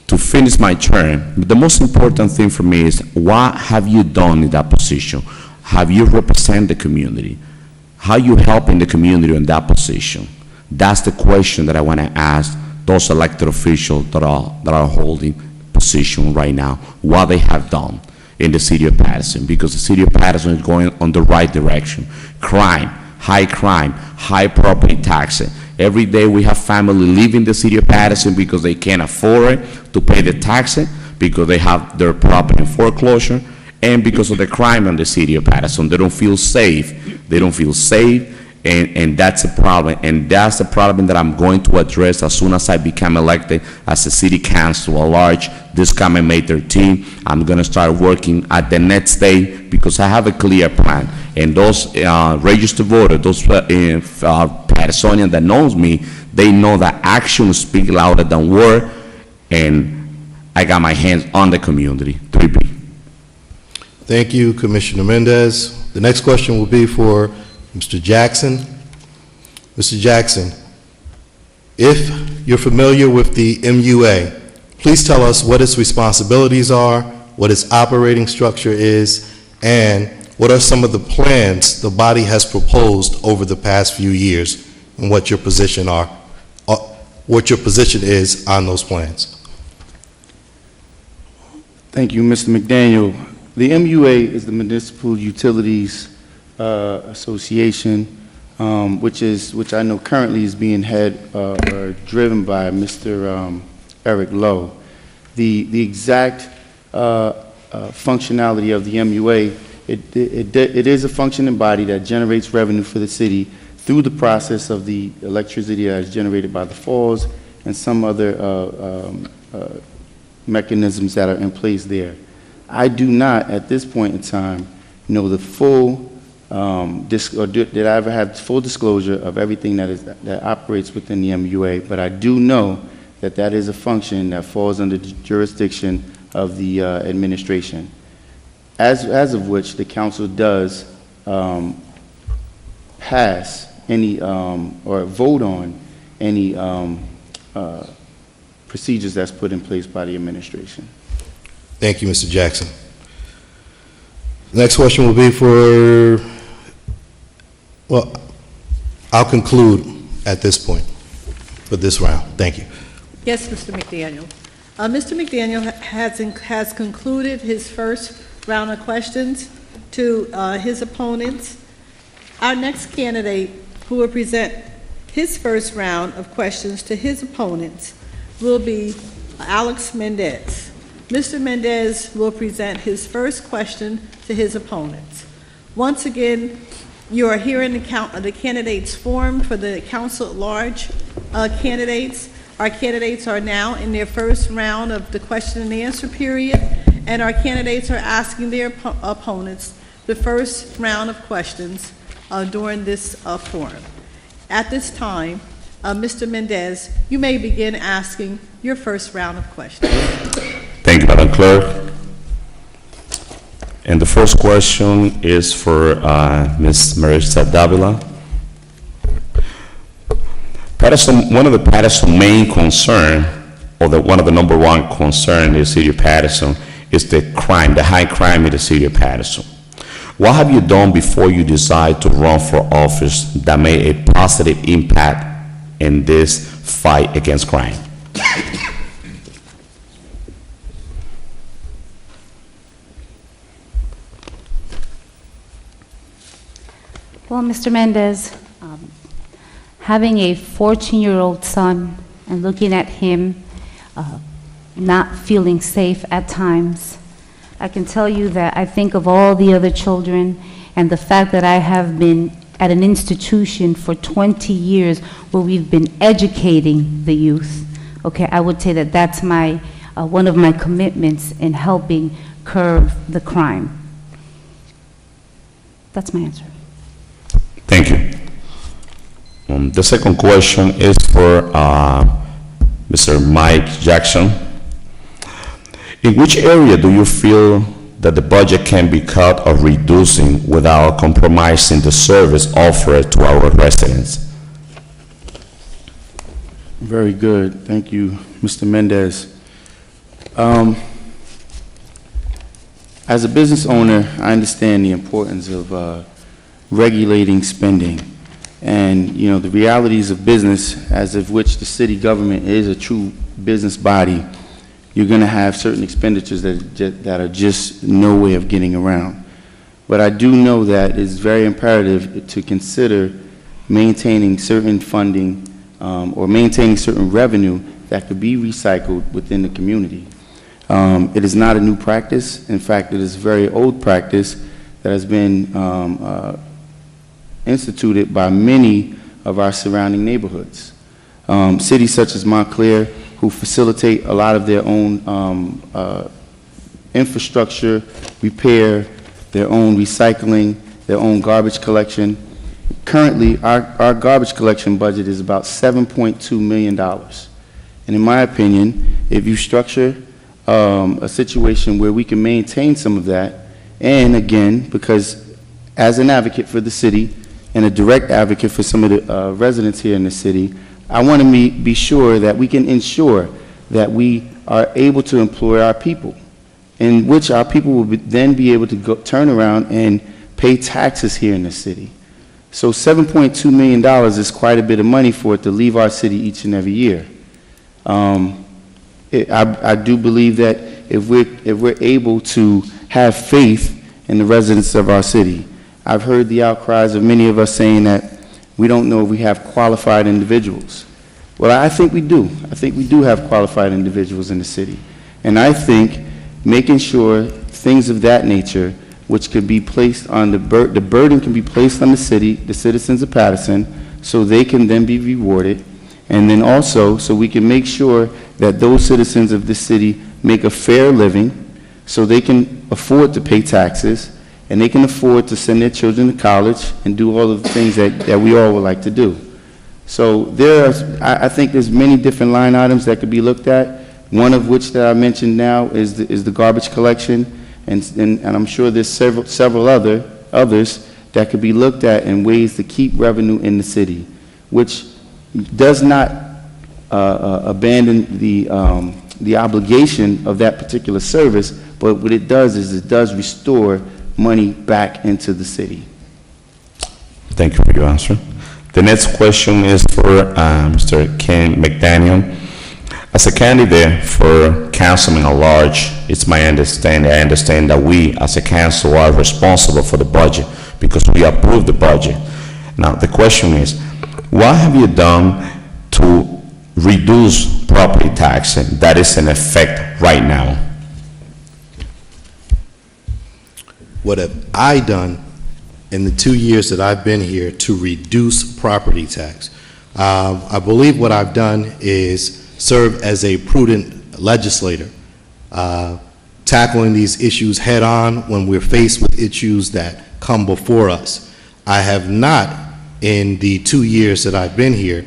to finish my term, but the most important thing for me is what have you done in that position? Have you represent the community? How you helping the community in that position? That's the question that I want to ask those elected officials that are holding position right now, what they have done in the city of Patterson, because the city of Patterson is going on the right direction. Crime, high property taxes. Every day we have family leaving the city of Patterson because they can't afford it to pay the taxes, because they have their property in foreclosure, and because of the crime in the city of Patterson. They don't feel safe. They don't feel safe, and that's a problem. And that's the problem that I'm going to address as soon as I become elected as a city council at large this coming May 13. I'm going to start working at the next day because I have a clear plan. And those registered voters, those Pattersonians that knows me, they know that actions speak louder than word, and I got my hands on the community. 3B. Thank you, Commissioner Mendez. The next question will be for Mr. Jackson. Mr. Jackson, if you're familiar with the MUA, please tell us what its responsibilities are, what its operating structure is, and what are some of the plans the body has proposed over the past few years, and what your position is on those plans. Thank you, Mr. McDaniel. The MUA is the Municipal Utilities Association, which I know currently is being or driven by Mr. Eric Lowe. The exact functionality of the MUA, it is a functioning body that generates revenue for the city through the process of the electricity that is generated by the falls and some other mechanisms that are in place there. I do not, at this point in time, know the full, did I ever have full disclosure of everything that operates within the MUA, but I do know that that is a function that falls under the jurisdiction of the administration, as of which the council does pass any, or vote on any procedures that's put in place by the administration. Thank you, Mr. Jackson. The next question will be for, well, I'll conclude at this point for this round. Thank you. Yes, Mr. McDaniel. Mr. McDaniel has concluded his first round of questions to his opponents. Our next candidate who will present his first round of questions to his opponents will be Alex Mendez. Mr. Mendez will present his first question to his opponents. Once again, you are hearing the candidates formed for the council at large candidates. Our candidates are now in their first round of the question and answer period, and our candidates are asking their opponents the first round of questions during this forum. At this time, Mr. Mendez, you may begin asking your first round of questions. Thank you, Madam Clerk. And the first question is for Ms. Marissa Davila. Patterson, one of the Patterson main concern, or one of the number one concern in the city of Patterson is the crime, the high crime in the city of Patterson. What have you done before you decide to run for office that made a positive impact in this fight against crime? Well, Mr. Mendez, having a 14-year-old son and looking at him not feeling safe at times, I can tell you that I think of all the other children and the fact that I have been at an institution for 20 years where we've been educating the youth. Okay, I would say that that's my, one of my commitments in helping curb the crime. That's my answer. Thank you. The second question is for Mr. Mike Jackson. In which area do you feel that the budget can be cut or reducing without compromising the service offered to our residents? Very good. Thank you, Mr. Mendez. As a business owner, I understand the importance of regulating spending. And, you know, the realities of business, as of which the city government is a true business body, you're going to have certain expenditures that are just no way of getting around. But I do know that it's very imperative to consider maintaining certain funding or maintaining certain revenue that could be recycled within the community. It is not a new practice. In fact, it is a very old practice that has been instituted by many of our surrounding neighborhoods. Cities such as Montclair, who facilitate a lot of their own infrastructure, repair, their own recycling, their own garbage collection. Currently, our garbage collection budget is about $7.2 million. And in my opinion, if you structure a situation where we can maintain some of that, and again, because as an advocate for the city and a direct advocate for some of the residents here in the city, I want to be sure that we can ensure that we are able to employ our people, in which our people will then be able to turn around and pay taxes here in the city. So $7.2 million is quite a bit of money for it to leave our city each and every year. I do believe that if we're able to have faith in the residents of our city, I've heard the outcries of many of us saying that we don't know if we have qualified individuals. Well, I think we do. I think we do have qualified individuals in the city. And I think making sure things of that nature, which could be placed on the burden can be placed on the city, the citizens of Patterson, so they can then be rewarded. And then also, so we can make sure that those citizens of this city make a fair living, so they can afford to pay taxes, and they can afford to send their children to college and do all of the things that we all would like to do. So I think there's many different line items that could be looked at, one of which that I mentioned now is the garbage collection, and I'm sure there's several others that could be looked at in ways to keep revenue in the city, which does not abandon the obligation of that particular service, but what it does is it does restore money back into the city. Thank you for your answer. The next question is for Mr. Ken McDaniel. As a candidate for councilman at large, it's my understanding, I understand that we as a council are responsible for the budget because we approve the budget. Now, the question is, what have you done to reduce property tax that is in effect right now? What have I done in the 2 years that I've been here to reduce property tax? I believe what I've done is serve as a prudent legislator, tackling these issues head on when we're faced with issues that come before us. I have not, in the 2 years that I've been here,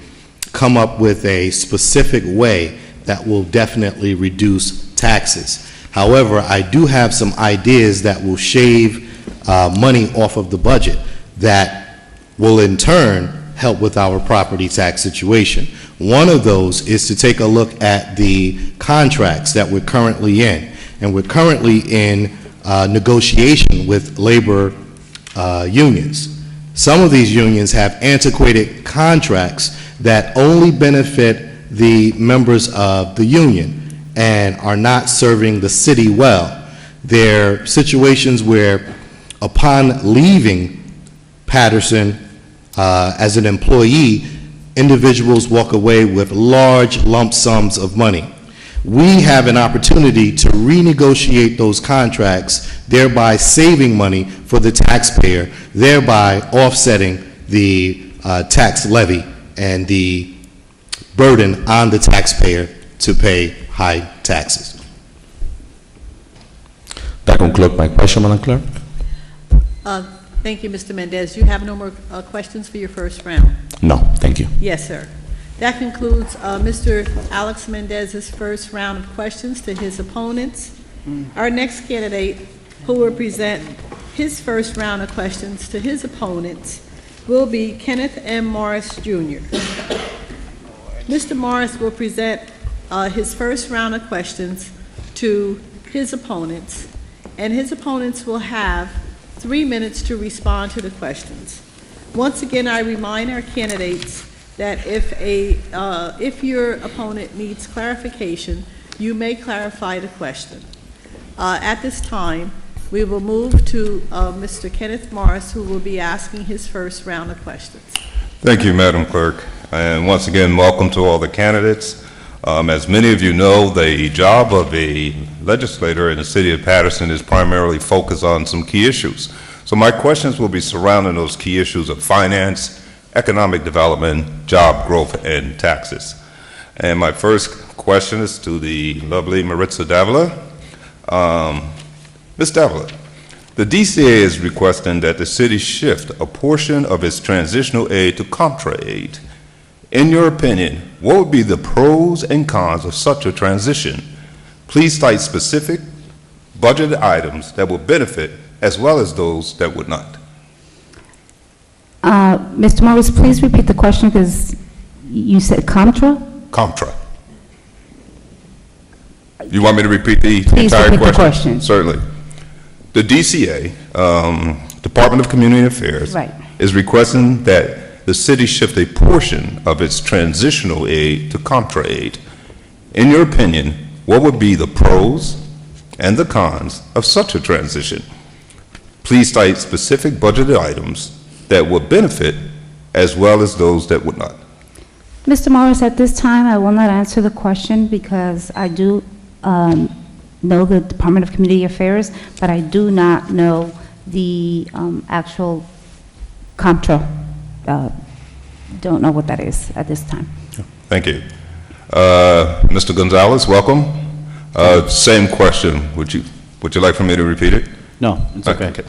come up with a specific way that will definitely reduce taxes. However, I do have some ideas that will shave money off of the budget that will in turn help with our property tax situation. One of those is to take a look at the contracts that we're currently in. And we're currently in negotiation with labor unions. Some of these unions have antiquated contracts that only benefit the members of the union and are not serving the city well. There are situations where upon leaving Patterson as an employee, individuals walk away with large lump sums of money. We have an opportunity to renegotiate those contracts, thereby saving money for the taxpayer, thereby offsetting the tax levy and the burden on the taxpayer to pay high taxes. That concludes my question, Madam Clerk. Thank you, Mr. Mendez. You have no more questions for your first round? No, thank you. Yes, sir. That concludes Mr. Alex Mendez's first round of questions to his opponents. Our next candidate, who will present his first round of questions to his opponents, will be Kenneth M. Morris, Jr. Mr. Morris will present his first round of questions to his opponents, and his opponents will have 3 minutes to respond to the questions. Once again, I remind our candidates that if your opponent needs clarification, you may clarify the question. At this time, we will move to Mr. Kenneth Morris, who will be asking his first round of questions. Thank you, Madam Clerk. And once again, welcome to all the candidates. As many of you know, the job of a legislator in the city of Patterson is primarily focused on some key issues. So my questions will be surrounding those key issues of finance, economic development, job growth, and taxes. And my first question is to the lovely Maritza Davila. Ms. Davila, the DCA is requesting that the city shift a portion of its transitional aid to Contra aid. In your opinion, what would be the pros and cons of such a transition? Please cite specific budgeted items that will benefit as well as those that would not. Mr. Morris, please repeat the question because you said Contra? Contra. You want me to repeat the Please entire repeat question? the question. Certainly. The DCA, Department of Community Affairs, Right. is requesting that the city shift a portion of its transitional aid to Contra aid. In your opinion, what would be the pros and the cons of such a transition? Please cite specific budgeted items that would benefit as well as those that would not. Mr. Morris, at this time, I will not answer the question because I do know the Department of Community Affairs, but I do not know the actual Contra. Don't know what that is at this time. Thank you. Mr. Gonzalez, welcome. Same question. Would you like for me to repeat it? No, it's okay.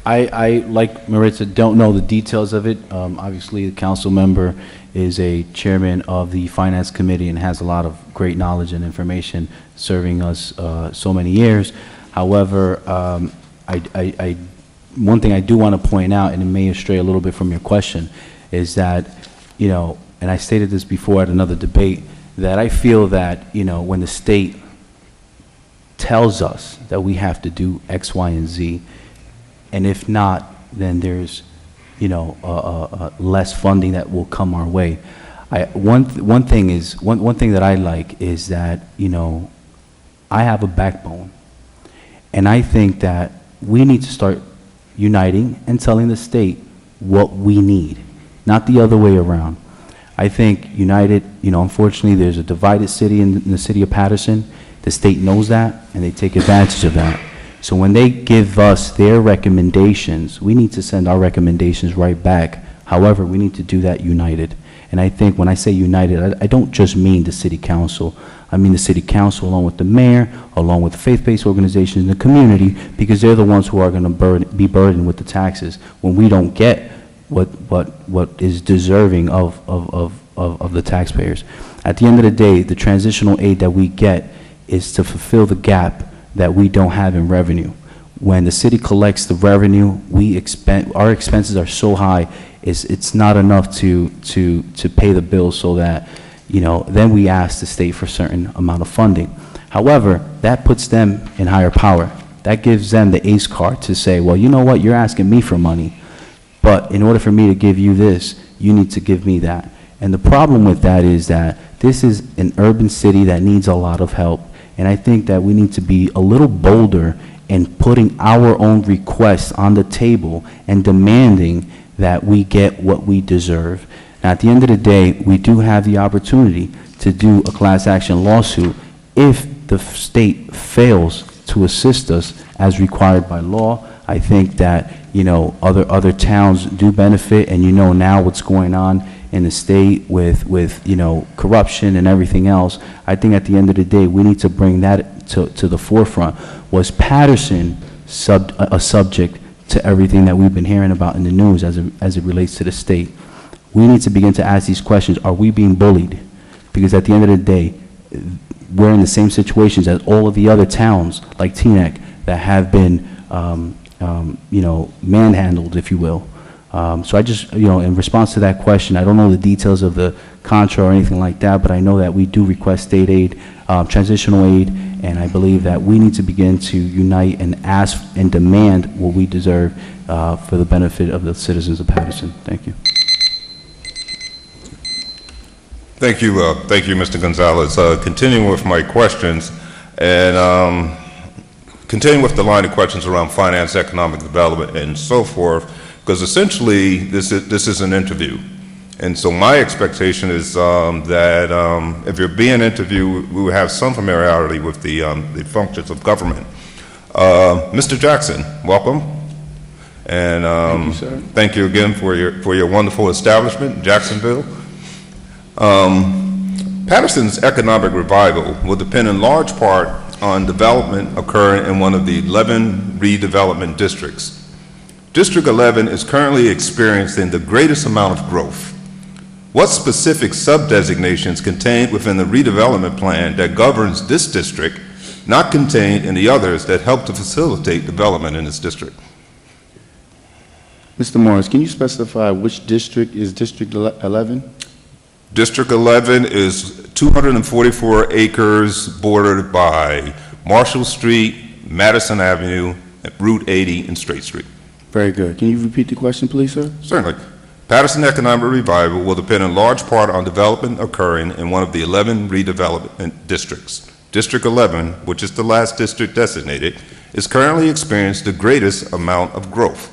I, like Maritza, don't know the details of it. Obviously, the council member is a chairman of the Finance Committee and has a lot of great knowledge and information serving us so many years. However, one thing I do want to point out, and it may stray a little bit from your question, is that, you know, and I stated this before at another debate, that I feel that, you know, when the state tells us that we have to do X, Y, and Z, and if not, then there's, you know, less funding that will come our way. One thing that I like is that, you know, I have a backbone, and I think that we need to start uniting and telling the state what we need, not the other way around. I think united, you know, unfortunately, there's a divided city in the city of Patterson. The state knows that, and they take advantage of that. So when they give us their recommendations, we need to send our recommendations right back. However, we need to do that united. And I think when I say united, I don't just mean the city council. I mean the city council along with the mayor, along with faith-based organizations in the community, because they're the ones who are going to be burdened with the taxes when we don't get what is deserving of the taxpayers. At the end of the day, the transitional aid that we get is to fulfill the gap that we don't have in revenue. When the city collects the revenue, our expenses are so high, it's not enough to pay the bills, so that, then we ask the state for a certain amount of funding. However, that puts them in higher power. That gives them the ace card to say, well, you know what, you're asking me for money, but in order for me to give you this, you need to give me that. And the problem with that is that this is an urban city that needs a lot of help, and I think that we need to be a little bolder in putting our own requests on the table and demanding that we get what we deserve. Now, at the end of the day, we do have the opportunity to do a class action lawsuit if the state fails to assist us as required by law. I think that, other towns do benefit, and now what's going on in the state with corruption and everything else. I think at the end of the day, we need to bring that to the forefront. Was Patterson a subject to everything that we've been hearing about in the news as it relates to the state? We need to begin to ask these questions. Are we being bullied? Because at the end of the day, we're in the same situations as all of the other towns, like Teaneck, that have been, manhandled, if you will. So I just, in response to that question, I don't know the details of the contra or anything like that, but I know that we do request state aid, transitional aid, and I believe that we need to begin to unite and ask and demand what we deserve for the benefit of the citizens of Patterson. Thank you. Thank you, Mr. Gonzalez. Continuing with my questions, and continuing with the line of questions around finance, economic development, and so forth, because essentially this is an interview. And so my expectation is that if you're being interviewed, we will have some familiarity with the functions of government. Mr. Jackson, welcome. And thank you, sir. Thank you again for your wonderful establishment, Jacksonville. Patterson's economic revival will depend in large part on development occurring in one of the 11 redevelopment districts. District 11 is currently experiencing the greatest amount of growth. What specific sub-designations contained within the redevelopment plan that governs this district, not contained in the others that help to facilitate development in this district? Mr. Morris, can you specify which district is District 11? District 11 is 244 acres bordered by Marshall Street, Madison Avenue, Route 80, and Straight Street. Very good. Can you repeat the question, please, sir? Certainly. Patterson economic revival will depend in large part on development occurring in one of the 11 redevelopment districts. District 11, which is the last district designated, is currently experiencing the greatest amount of growth.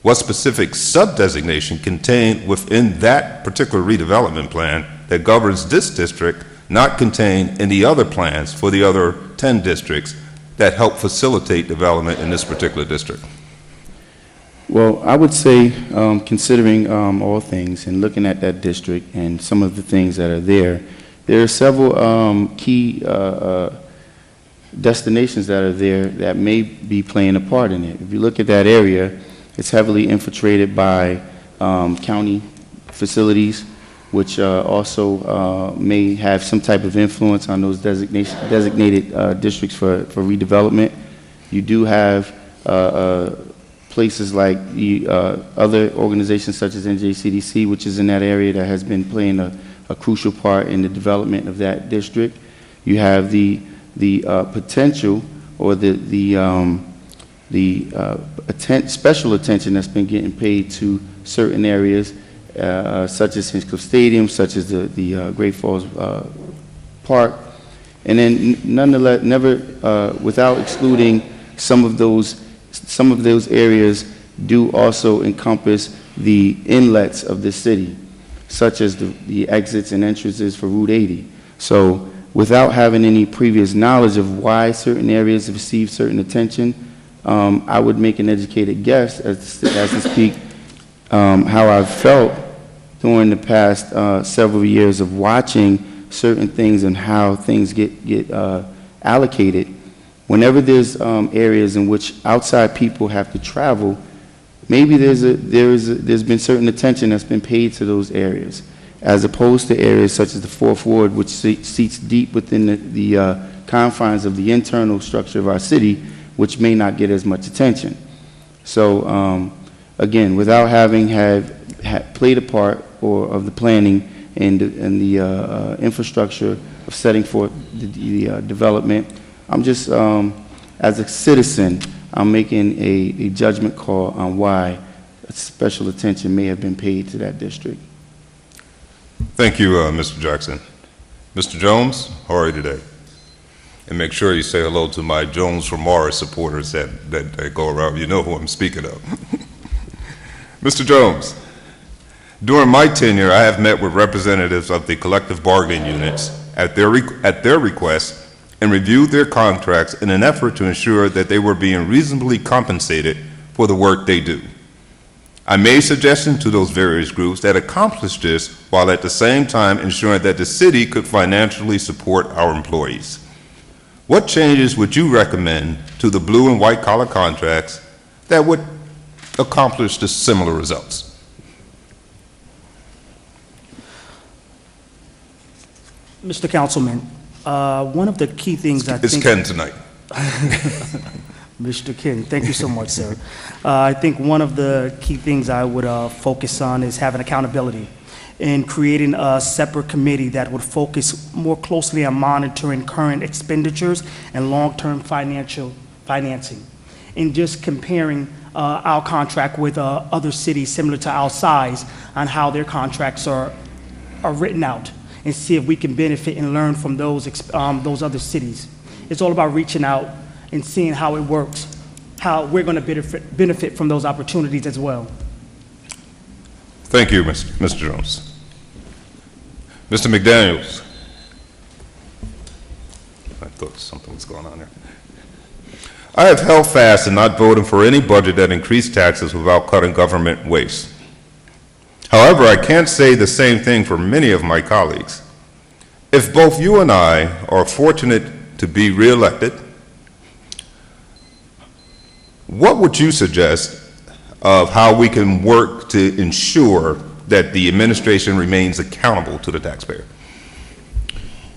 What specific sub-designation contained within that particular redevelopment plan that governs this district, not contained in the other plans for the other 10 districts that help facilitate development in this particular district? Well, I would say, considering all things and looking at that district and some of the things that are there are several key destinations that are there that may be playing a part in it. If you look at that area, it's heavily infiltrated by county facilities, which also may have some type of influence on those designated districts for redevelopment. You do have places like the other organizations such as NJCDC, which is in that area, that has been playing a crucial part in the development of that district. You have the potential or special attention that's been getting paid to certain areas, such as Hinckliffe Stadium, such as the Great Falls Park, and then nonetheless, never without excluding some of those areas do also encompass the inlets of the city, such as the exits and entrances for Route 80. So without having any previous knowledge of why certain areas have received certain attention, I would make an educated guess as to speak how I've felt during the past several years of watching certain things and how things get allocated. Whenever there's areas in which outside people have to travel, maybe there's been certain attention that's been paid to those areas, as opposed to areas such as the Fourth Ward, which seats deep within the confines of the internal structure of our city, which may not get as much attention. So, again, without having played a part of the planning and the infrastructure of setting forth the development, I'm just, as a citizen, I'm making a judgment call on why special attention may have been paid to that district. Thank you, Mr. Jackson. Mr. Jones, how are you today? And make sure you say hello to my Jones for Morris supporters that go around. You know who I'm speaking of. Mr. Jones, during my tenure, I have met with representatives of the collective bargaining units at their request and reviewed their contracts in an effort to ensure that they were being reasonably compensated for the work they do. I made suggestions to those various groups that accomplished this while at the same time ensuring that the city could financially support our employees. What changes would you recommend to the blue and white collar contracts that would accomplish the similar results? Mr. Councilman, one of the key things I think... It's Ken tonight. Mr. Ken, thank you so much, sir. I think one of the key things I would focus on is having accountability and creating a separate committee that would focus more closely on monitoring current expenditures and long-term financing, and just comparing our contract with other cities similar to our size on how their contracts are written out, and see if we can benefit and learn from those other cities. It's all about reaching out and seeing how it works, how we're going to benefit from those opportunities as well. Thank you, Mr. Jones. Mr. McDaniels. I thought something was going on there. I have held fast in not voting for any budget that increased taxes without cutting government waste. However, I can't say the same thing for many of my colleagues. If both you and I are fortunate to be reelected, what would you suggest of how we can work to ensure that the administration remains accountable to the taxpayer?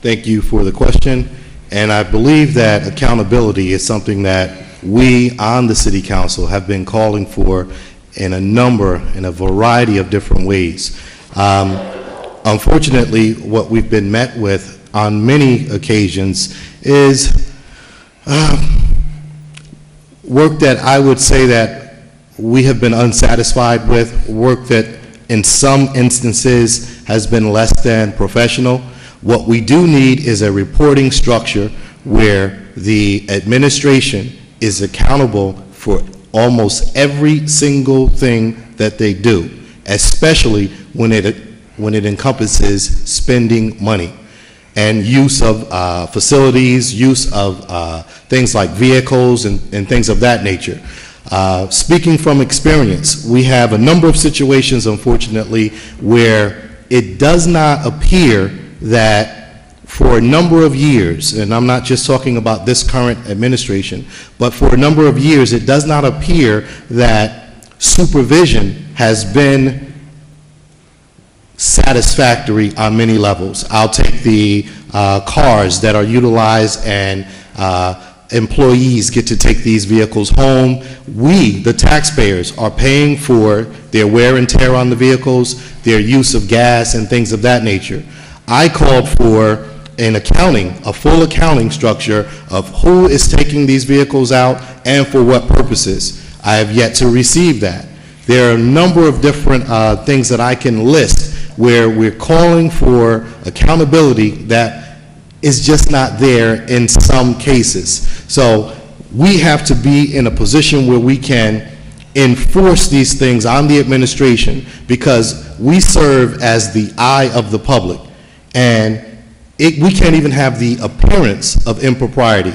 Thank you for the question. And I believe that accountability is something that we on the City Council have been calling for in a variety of different ways. Unfortunately, what we've been met with on many occasions is work that I would say that we have been unsatisfied with, work that in some instances has been less than professional. What we do need is a reporting structure where the administration is accountable for almost every single thing that they do, especially when it encompasses spending money and use of facilities, use of things like vehicles and things of that nature. Speaking from experience, we have a number of situations, unfortunately, where it does not appear that for a number of years, and I'm not just talking about this current administration, but for a number of years, it does not appear that supervision has been satisfactory on many levels. I'll take the cars that are utilized and employees get to take these vehicles home. We, the taxpayers, are paying for their wear and tear on the vehicles, their use of gas and things of that nature. I called for an accounting, a full accounting structure of who is taking these vehicles out and for what purposes. I have yet to receive that. There are a number of different things that I can list where we're calling for accountability that is just not there in some cases. So we have to be in a position where we can enforce these things on the administration, because we serve as the eye of the public, and we can't even have the appearance of impropriety.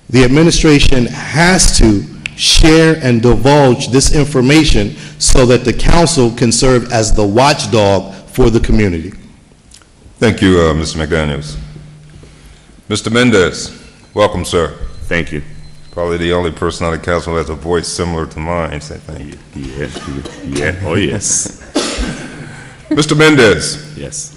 The administration has to share and divulge this information so that the council can serve as the watchdog for the community. Thank you, Mr. McDaniels. Mr. Mendez, welcome, sir. Thank you. Probably the only person on the council who has a voice similar to mine. Say thank you. Yeah, oh, yes. Mr. Mendez, Yes.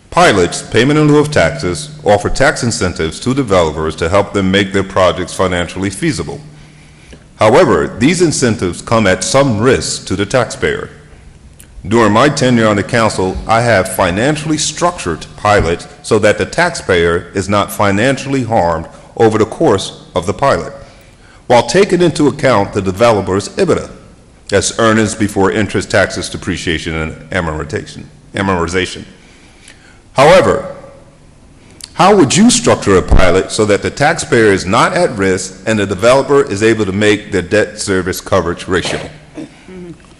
pilots, payment in lieu of taxes, offer tax incentives to developers to help them make their projects financially feasible. However, these incentives come at some risk to the taxpayer. During my tenure on the council, I have financially structured pilots so that the taxpayer is not financially harmed over the course of the pilot, while taking into account the developer's EBITDA, that's earnings before interest, taxes, depreciation, and amortization. However, how would you structure a pilot so that the taxpayer is not at risk and the developer is able to make their debt service coverage ratio?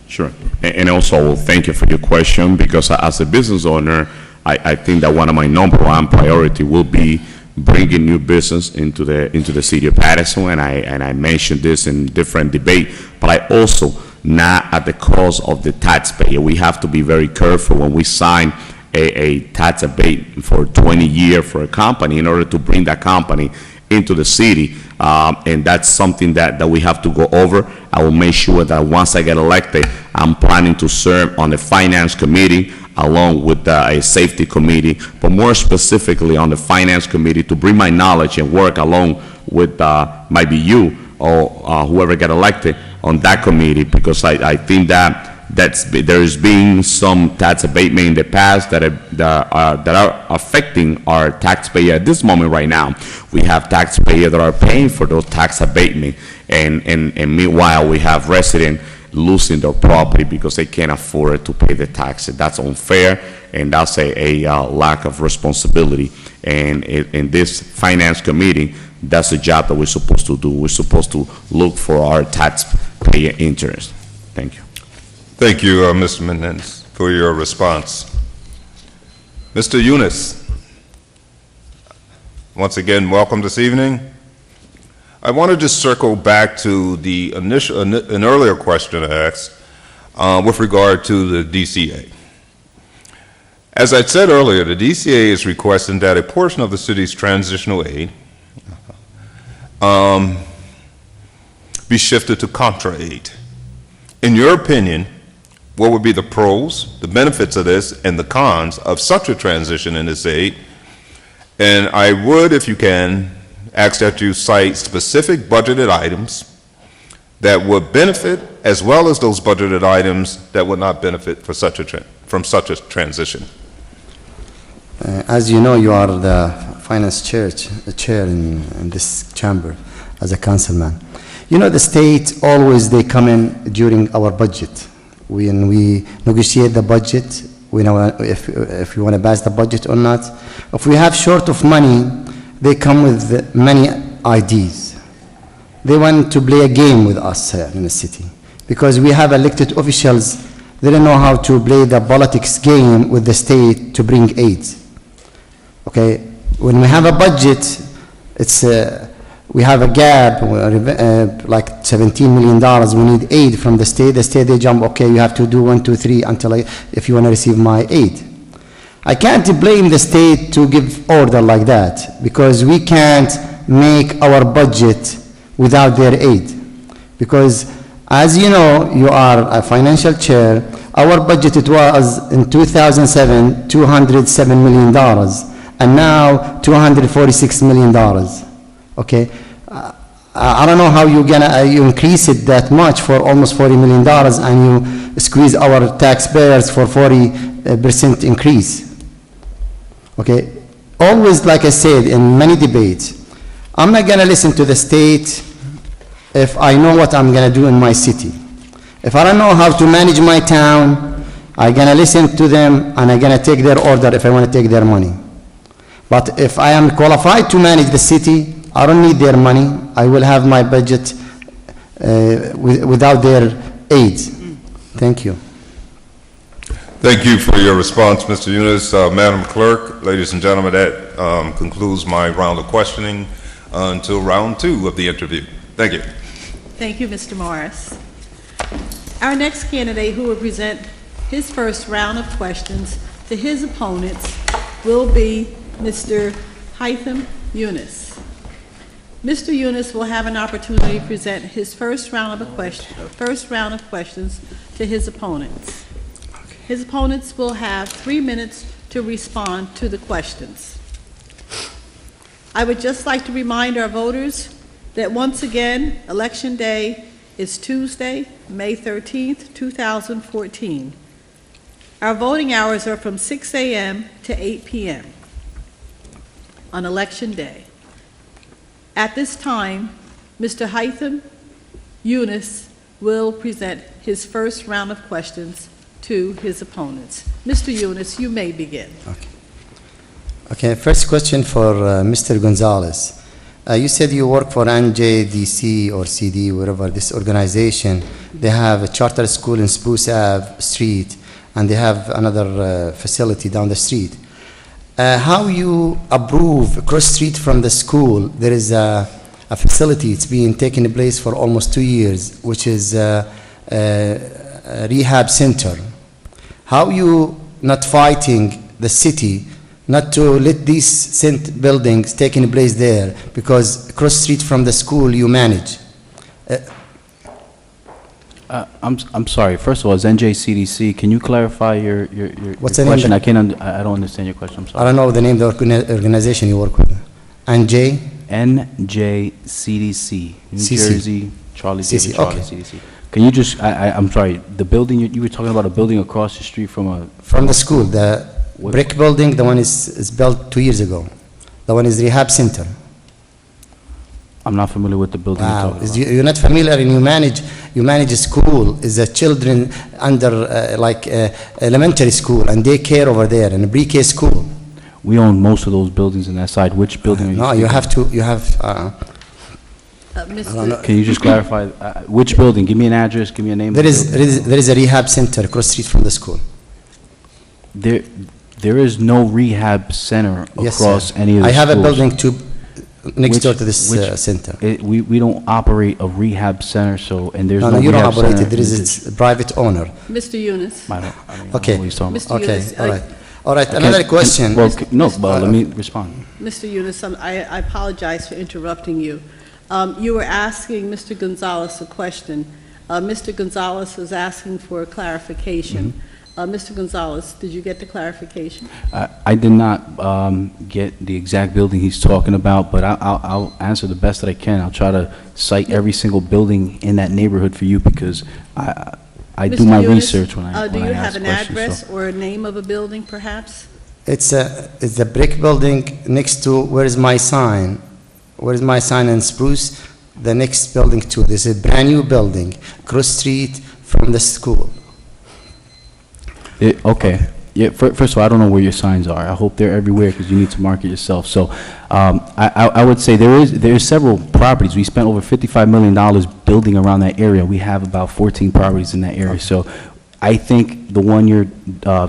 Sure. And also, I will thank you for your question, because as a business owner, I think that one of my number one priority will be bringing new business into the city of Patterson, and I mentioned this in different debate, but I also, not at the cost of the taxpayer. We have to be very careful when we sign a tax abatement for 20 years for a company in order to bring that company into the city, and that's something that we have to go over. I will make sure that once I get elected, I'm planning to serve on the finance committee along with a safety committee, but more specifically on the finance committee, to bring my knowledge and work along with might be you or whoever get elected on that committee, because I think that there's been some tax abatement in the past that are affecting our taxpayer at this moment right now. We have taxpayers that are paying for those tax abatement, and meanwhile we have residents losing their property because they can't afford to pay the taxes. That's unfair, and that's a lack of responsibility. And in this finance committee, that's the job that we're supposed to do. We're supposed to look for our taxpayer interest. Thank you. Thank you, Mr. Menendez, for your response. Mr. Yunus, once again, welcome this evening. I want to just circle back to an earlier question I asked with regard to the DCA. As I said earlier, the DCA is requesting that a portion of the city's transitional aid be shifted to contra aid. In your opinion, what would be the pros, the benefits of this, and the cons of such a transition in this aid? And I would, if you can, ask that you cite specific budgeted items that would benefit, as well as those budgeted items that would not benefit from such a transition. As you know, you are the finance chair in this chamber as a councilman. You know, the state always, they come in during our budget. When we negotiate the budget, we know if we want to pass the budget or not. If we have short of money, they come with many ideas. They want to play a game with us here in the city, because we have elected officials. They don't know how to play the politics game with the state to bring aid. Okay, when we have a budget, it's we have a gap, like $17 million. We need aid from the state. The state, they jump, okay, you have to do 1, 2, 3 if you want to receive my aid. I can't blame the state to give order like that, because we can't make our budget without their aid. Because as you know, you are a financial chair, our budget, it was in 2007, $207 million, and now $246 million. Okay, I don't know how you're gonna you increase it that much for almost $40 million, and you squeeze our taxpayers for 40% increase. Okay, always, like I said in many debates, I'm not gonna listen to the state if I know what I'm gonna do in my city. If I don't know how to manage my town, I'm gonna listen to them and I'm gonna take their order if I want to take their money. But if I am qualified to manage the city, I don't need their money. I will have my budget without their aid. Thank you. Thank you for your response, Mr. Yunus. Madam Clerk, ladies and gentlemen, that concludes my round of questioning until round 2 of the interview. Thank you. Thank you, Mr. Morris. Our next candidate who will present his first round of questions to his opponents will be Mr. Haitham Yunus. Mr. Yunus will have an opportunity to present his first round of questions to his opponents. His opponents will have 3 minutes to respond to the questions. I would just like to remind our voters that once again, Election Day is Tuesday, May 13th, 2014. Our voting hours are from 6 a.m. to 8 p.m. on Election Day. At this time, Mr. Haitham Yunus will present his first round of questions to his opponents. Mr. Yunus, you may begin. Okay, first question for Mr. Gonzalez. You said you work for NJDC or CD, wherever this organization. They have a charter school in Spruce Ave Street, and they have another facility down the street. How you approve across street from the school? There is a facility. It's been taking place for almost 2 years, which is a rehab center. How you not fighting the city not to let these buildings taking place there, because across street from the school you manage? I'm sorry. First of all, it's NJCDC. Can you clarify your What's the question? name? I don't understand your question. I'm I sorry. don't know the name of the organization you work with. NJCDC, New CC. Jersey, Charlie David CC, Charlie okay. CDC. Can you just? I'm sorry. The building you were talking about, a building across the street from a. From the school, the brick building, the one is built 2 years ago. The one is rehab center. I'm not familiar with the building you're Wow, talking about. you're not familiar, and you manage a school, is the children under elementary school and daycare over there and a pre-K school. We own most of those buildings on that side. Which building are you No, speaking you have, Mr. Can you just clarify which building? Give me an address, give me a name. there of the building. is a rehab center across street from the school. There is no rehab center Yes, across sir. any of the I have a schools. building next Which- door to this which- center. We don't operate a rehab center, so, and there's No, no no, you don't rehab operate center it, there is in its private owner. Mr. Yunus. I don't Okay. know what he's talking about. Mr. Okay, Yunus, all right. All right, Okay, another question. Well, no, but let me respond. Mr. Yunus, I apologize for interrupting you. You were asking Mr. Gonzalez a question. Mr. Gonzalez was asking for a clarification. Mr. Gonzalez, did you get the clarification? I did not get the exact building he's talking about, but I'll answer the best that I can. I'll try to cite every single building in that neighborhood for you, because I do Mr. my Yunus, research when I do you ask have an questions, address so- or a name of a building, perhaps? It's a brick building next to, where is my sign? Where is my sign in Spruce? The next building to, this is a brand-new building, cross street from the school. Okay. Yeah, first of all, I don't know where your signs are. I hope they're everywhere, because you need to market yourself. So I would say there is several properties. We spent over $55 million building around that area. We have about 14 properties in that area. So I think the one you're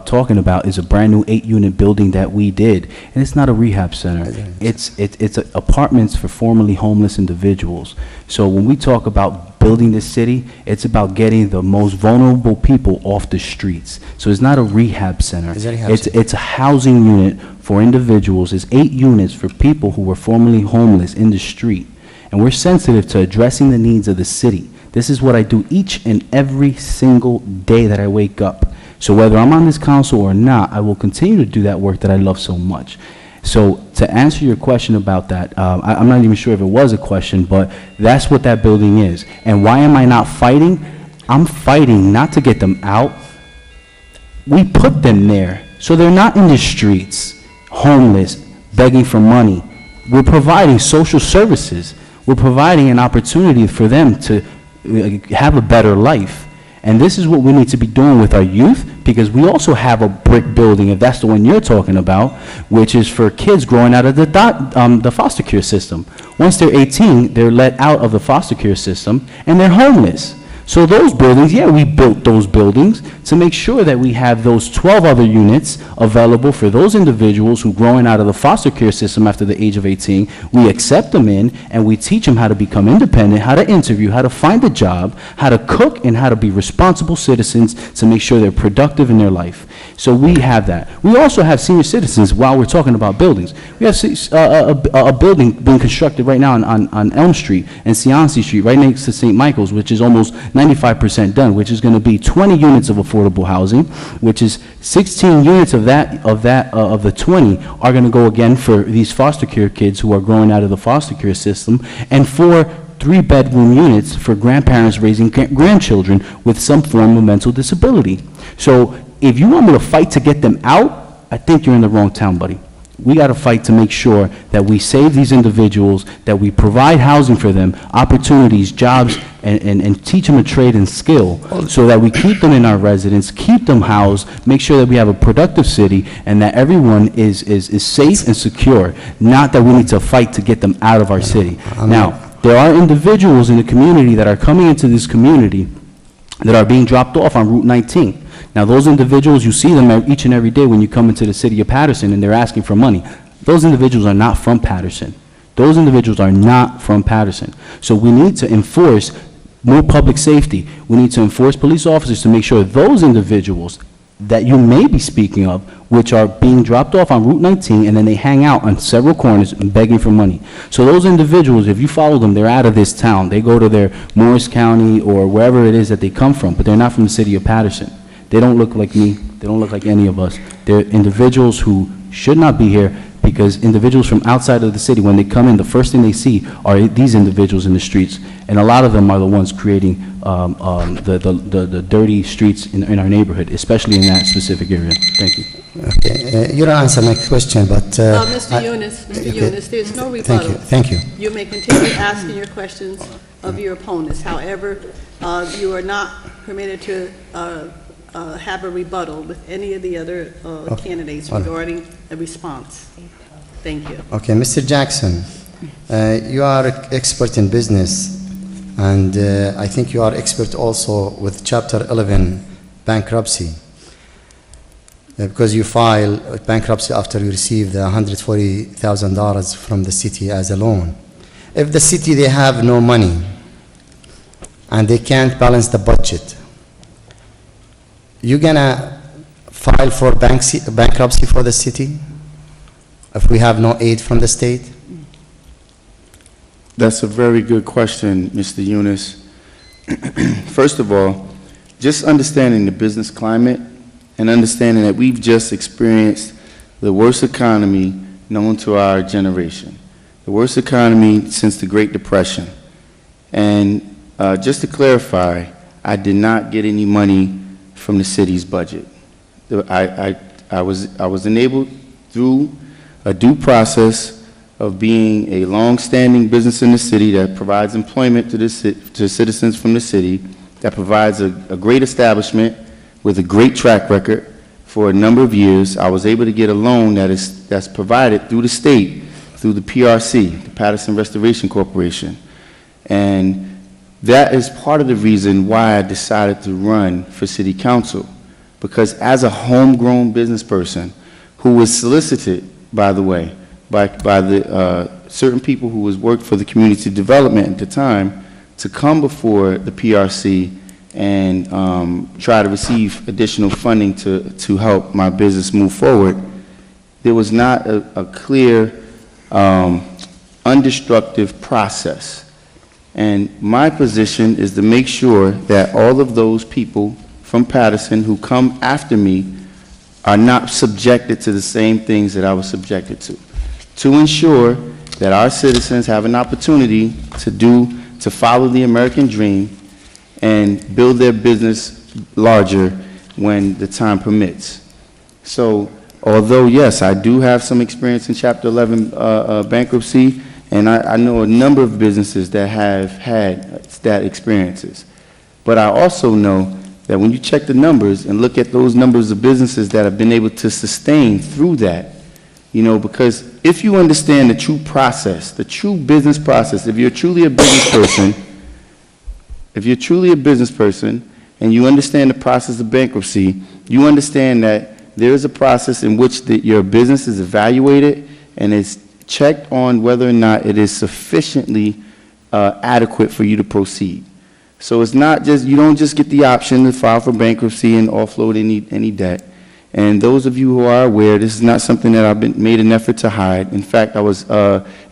talking about is a brand-new 8-unit building that we did, and it's not a rehab center. It's apartments for formerly homeless individuals. So when we talk about building this city, it's about getting the most vulnerable people off the streets. So it's not a rehab center. It's a rehab center. It's a housing unit for individuals. It's 8 units for people who were formerly homeless in the street. And we're sensitive to addressing the needs of the city. This is what I do each and every single day that I wake up. So whether I'm on this council or not, I will continue to do that work that I love so much. So to answer your question about that, I'm not even sure if it was a question, but that's what that building is. And why am I not fighting? I'm fighting not to get them out. We put them there, so they're not in the streets, homeless, begging for money. We're providing social services. We're providing an opportunity for them to have a better life. And this is what we need to be doing with our youth, because we also have a brick building, if that's the one you're talking about, which is for kids growing out of the foster care system. Once they're 18, they're let out of the foster care system, and they're homeless. So those buildings, yeah, we built those buildings to make sure that we have those 12 other units available for those individuals who growing out of the foster care system after the age of 18. We accept them in and we teach them how to become independent, how to interview, how to find a job, how to cook, and how to be responsible citizens to make sure they're productive in their life. So we have that. We also have senior citizens while we're talking about buildings. We have a building being constructed right now on Elm Street and Cianci Street, right next to St. Michael's, which is almost 95% done, which is going to be 20 units of affordable housing, which is 16 units of the 20 are going to go again for these foster care kids who are growing out of the foster care system, and 4 3-bedroom units for grandparents raising grandchildren with some form of mental disability. So if you want me to fight to get them out, I think you're in the wrong town, buddy. We got to fight to make sure that we save these individuals, that we provide housing for them, opportunities, jobs, and teach them a trade and skill so that we keep them in our residence, keep them housed, make sure that we have a productive city, and that everyone is safe and secure, not that we need to fight to get them out of our city. Now, there are individuals in the community that are coming into this community that are being dropped off on Route 19. Now, those individuals, you see them each and every day when you come into the city of Patterson and they're asking for money. Those individuals are not from Patterson. Those individuals are not from Patterson. So we need to enforce more public safety. We need to enforce police officers to make sure those individuals that you may be speaking of, which are being dropped off on Route 19 and then they hang out on several corners and begging for money. So those individuals, if you follow them, they're out of this town. They go to their Morris County or wherever it is that they come from, but they're not from the city of Patterson. They don't look like me. They don't look like any of us. They're individuals who should not be here, because individuals from outside of the city, when they come in, the first thing they see are these individuals in the streets. And a lot of them are the ones creating the dirty streets in our neighborhood, especially in that specific area. Thank you. Okay, you don't answer my question, but... Mr. Yunus, there's no rebuttal. Thank you. You may continue asking your questions of your opponents. However, you are not permitted to have a rebuttal with any of the other candidates regarding a response. Thank you. Okay, Mr. Jackson, you are an expert in business, and I think you are expert also with Chapter 11 bankruptcy, because you file bankruptcy after you receive the $140,000 from the city as a loan. If the city, they have no money and they can't balance the budget, you gonna file for bankruptcy for the city if we have no aid from the state? That's a very good question, Mr. Yunus. First of all, just understanding the business climate and understanding that we've just experienced the worst economy known to our generation, the worst economy since the Great Depression. And just to clarify, I did not get any money from the city's budget. I was enabled through a due process of being a long-standing business in the city that provides employment to citizens from the city, that provides a great establishment with a great track record for a number of years. I was able to get a loan that's provided through the state, through the PRC, the Patterson Restoration Corporation. And that is part of the reason why I decided to run for city council, because as a homegrown business person who was solicited, by the way, by the certain people who worked for the community development at the time, to come before the PRC and try to receive additional funding to help my business move forward, there was not a clear, undestructive process. And my position is to make sure that all of those people from Patterson who come after me are not subjected to the same things that I was subjected to ensure that our citizens have an opportunity to follow the American dream and build their business larger when the time permits. So, although, yes, I do have some experience in Chapter 11 bankruptcy, and I know a number of businesses that have had that experiences. But I also know that when you check the numbers and look at those numbers of businesses that have been able to sustain through that, you know, because if you understand the true process, the true business process, if you're truly a business person, if you're truly a business person and you understand the process of bankruptcy, you understand that there is a process in which your business is evaluated and is checked on whether or not it is sufficiently adequate for you to proceed. So it's not just, you don't just get the option to file for bankruptcy and offload any debt. And those of you who are aware, this is not something that I've made an effort to hide. In fact, I was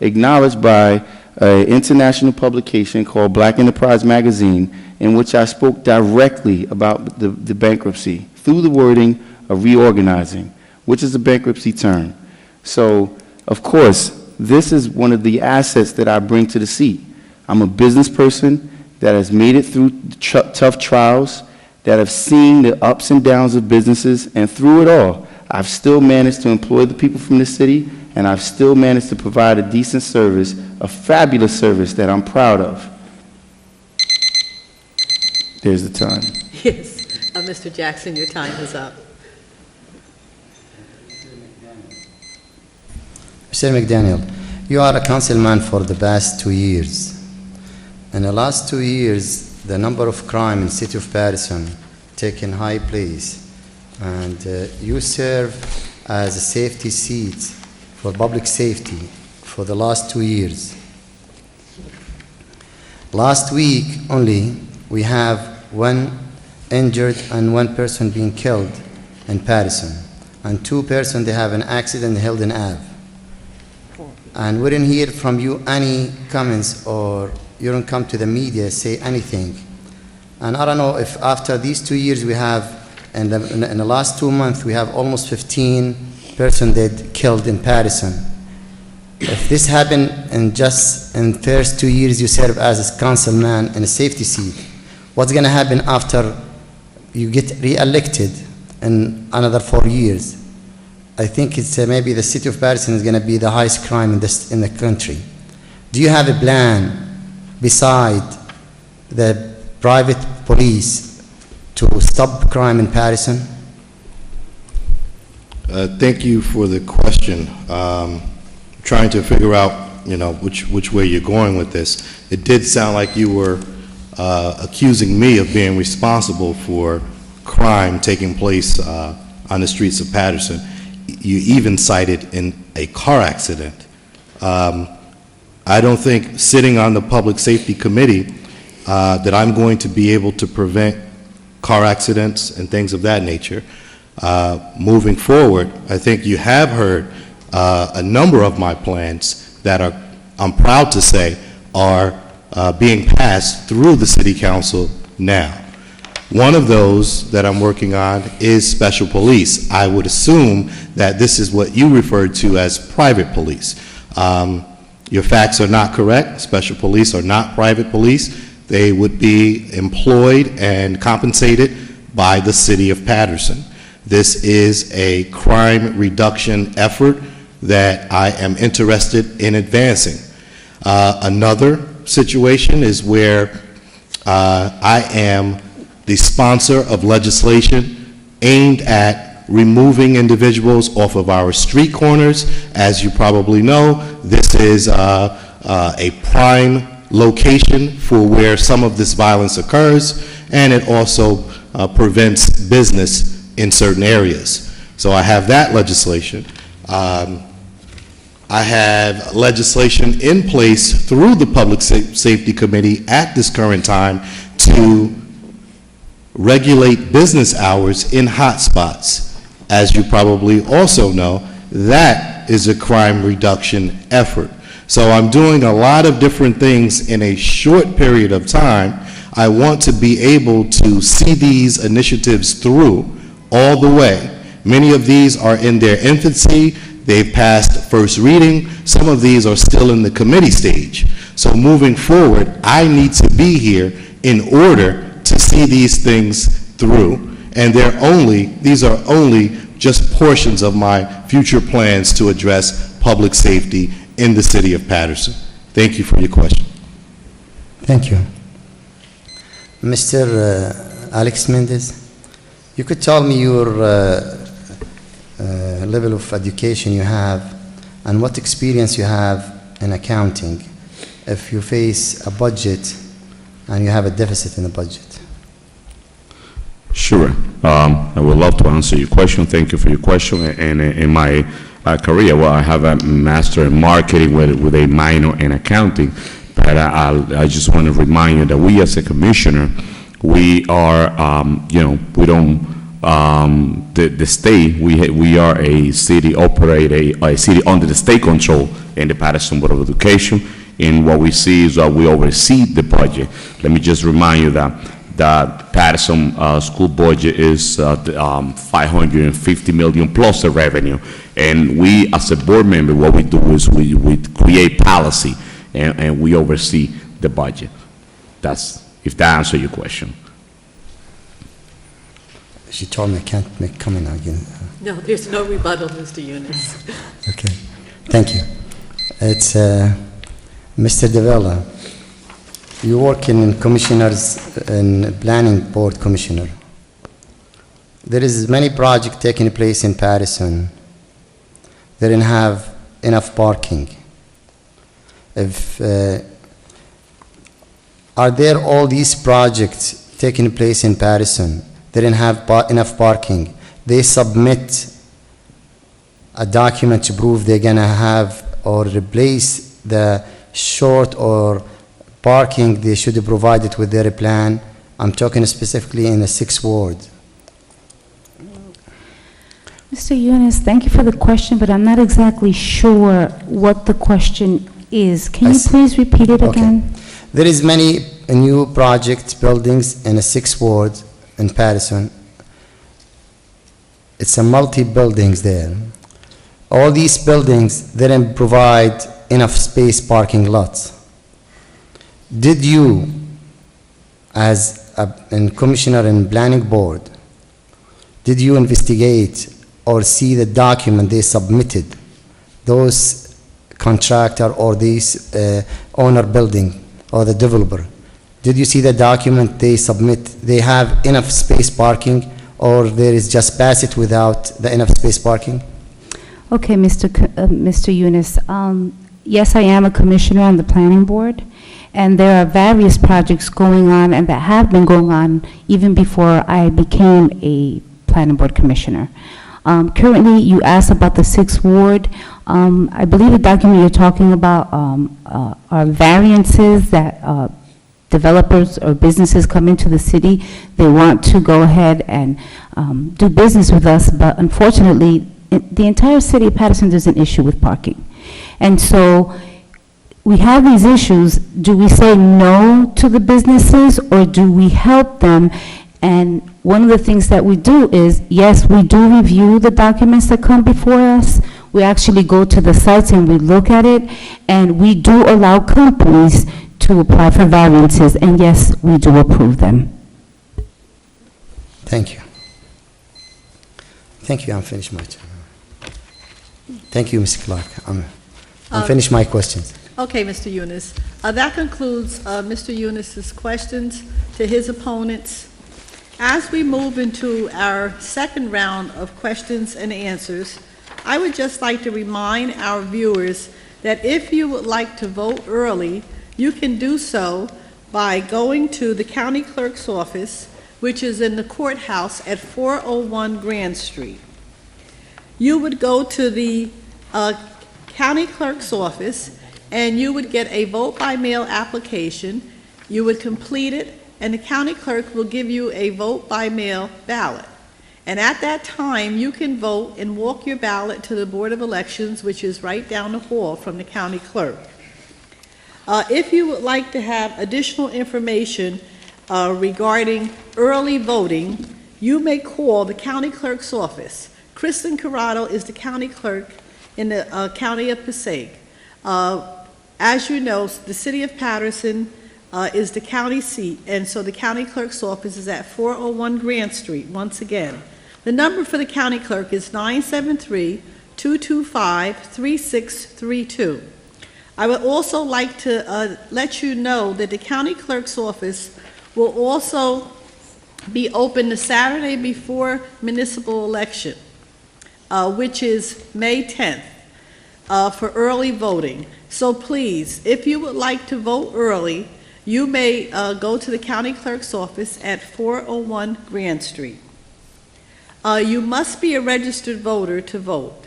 acknowledged by an international publication called Black Enterprise Magazine, in which I spoke directly about the bankruptcy through the wording of reorganizing, which is a bankruptcy term. So, of course, this is one of the assets that I bring to the seat. I'm a business person that has made it through tough trials, that have seen the ups and downs of businesses, and through it all, I've still managed to employ the people from the city, and I've still managed to provide a decent service, a fabulous service that I'm proud of. There's the time. Yes. Mr. Jackson, your time is up. Mr. McDaniel, you are a councilman for the past 2 years. In the last 2 years, the number of crime in the city of Patterson taken high place, and you serve as a safety seat for public safety for the last 2 years. Last week only, we have 1 injured and 1 person being killed in Patterson, and 2 persons, they have an accident held in Ave. And we didn't hear from you any comments, or you don't come to the media, say anything. And I don't know if after these 2 years we have, in the last 2 months, we have almost 15 persons dead, killed in Patterson. If this happened in the first 2 years you serve as a councilman in a safety seat, what's going to happen after you get re-elected in another 4 years? I think it's maybe the city of Patterson is going to be the highest crime in the country. Do you have a plan beside the private police to stop crime in Patterson? Thank you for the question. Trying to figure out, which way you're going with this. It did sound like you were accusing me of being responsible for crime taking place on the streets of Patterson. You even cited in a car accident. I don't think sitting on the Public Safety Committee that I'm going to be able to prevent car accidents and things of that nature. Moving forward, I think you have heard a number of my plans that I'm proud to say, are being passed through the City Council now. One of those that I'm working on is special police. I would assume that this is what you referred to as private police. Your facts are not correct. Special police are not private police. They would be employed and compensated by the City of Patterson. This is a crime reduction effort that I am interested in advancing. Another situation is where I am the sponsor of legislation aimed at removing individuals off of our street corners. As you probably know, this is a prime location for where some of this violence occurs, and it also prevents business in certain areas. So I have that legislation. I have legislation in place through the Public Safety Committee at this current time to regulate business hours in hotspots. As you probably also know, that is a crime reduction effort. So I'm doing a lot of different things in a short period of time. I want to be able to see these initiatives through all the way. Many of these are in their infancy. They've passed first reading. Some of these are still in the committee stage. So moving forward, I need to be here in order to see these things through. And these are only just portions of my future plans to address public safety in the city of Patterson. Thank you for your question. Thank you. Mr. Alex Mendez, you could tell me your level of education you have and what experience you have in accounting. If you face a budget and you have a deficit in the budget? Sure. I would love to answer your question. Thank you for your question. And in my career, well, I have a master in marketing with a minor in accounting. But I just want to remind you that we, as a commissioner, we are, we don't, the state, we are a city a city under the state control in the Patterson Board of Education. And what we see is that we oversee the budget. Let me just remind you that the Patterson school budget is 550 million plus the revenue. And we, as a board member, what we do is we create policy and we oversee the budget. If that answers your question. She told me I can't make comment again. No, there's no rebuttal, Mr. Yunus. Okay, thank you. It's Mr. DeVella. You work in commissioners and planning board commissioner. There is many projects taking place in Patterson. They didn't have enough parking. Are there all these projects taking place in Patterson? They didn't have enough parking. They submit a document to prove they're gonna have or replace the short or parking they should have provided with their plan. I'm talking specifically in the 6th ward. Mr. Yunus, thank you for the question, but I'm not exactly sure what the question is. Can you please repeat it again? There is many new project buildings in the 6th ward in Patterson. It's a multi-buildings there. All these buildings didn't provide enough space parking lots. Did you, as a commissioner and planning board, did you investigate or see the document they submitted, those contractor or this owner building or the developer? Did you see the document they submit? They have enough space parking, or there is just pass it without the enough space parking? Okay, Mr. Yunus. Yes, I am a commissioner on the planning board, and there are various projects going on and that have been going on even before I became a planning board commissioner. Currently, you asked about the 6th ward. I believe the document you're talking about are variances that developers or businesses come into the city. They want to go ahead and do business with us, but unfortunately, the entire city of Patterson there's an issue with parking. And so we have these issues. Do we say no to the businesses, or do we help them? And one of the things that we do is, yes, we do review the documents that come before us. We actually go to the sites and we look at it, and we do allow companies to apply for variances, and yes, we do approve them. Thank you. Thank you, I'm finished my turn. Thank you, Mr. Clark. I'm finished my questions. Okay, Mr. Yunus. That concludes Mr. Yunus's questions to his opponents. As we move into our second round of questions and answers, I would just like to remind our viewers that if you would like to vote early, you can do so by going to the county clerk's office, which is in the courthouse at 401 Grand Street. You would go to the county clerk's office, and you would get a vote-by-mail application. You would complete it, and the county clerk will give you a vote-by-mail ballot. And at that time, you can vote and walk your ballot to the Board of Elections, which is right down the hall from the county clerk. If you would like to have additional information regarding early voting, you may call the county clerk's office. Kristen Corrado is the county clerk in the county of Passaic. As you know, the city of Patterson is the county seat, and so the county clerk's office is at 401 Grant Street. Once again, the number for the county clerk is 973-225-3632. I would also like to let you know that the county clerk's office will also be open the Saturday before municipal election, which is May 10th, for early voting. So please, if you would like to vote early, you may go to the county clerk's office at 401 Grand Street. You must be a registered voter to vote.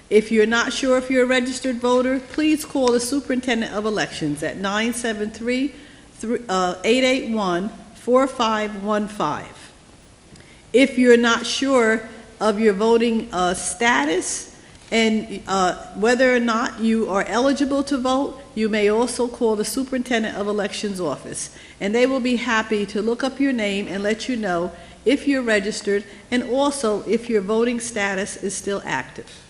If you're not sure if you're a registered voter, please call the Superintendent of Elections at 973-881-4515. If you're not sure of your voting status and whether or not you are eligible to vote, you may also call the Superintendent of Elections office, and they will be happy to look up your name and let you know if you're registered and also if your voting status is still active.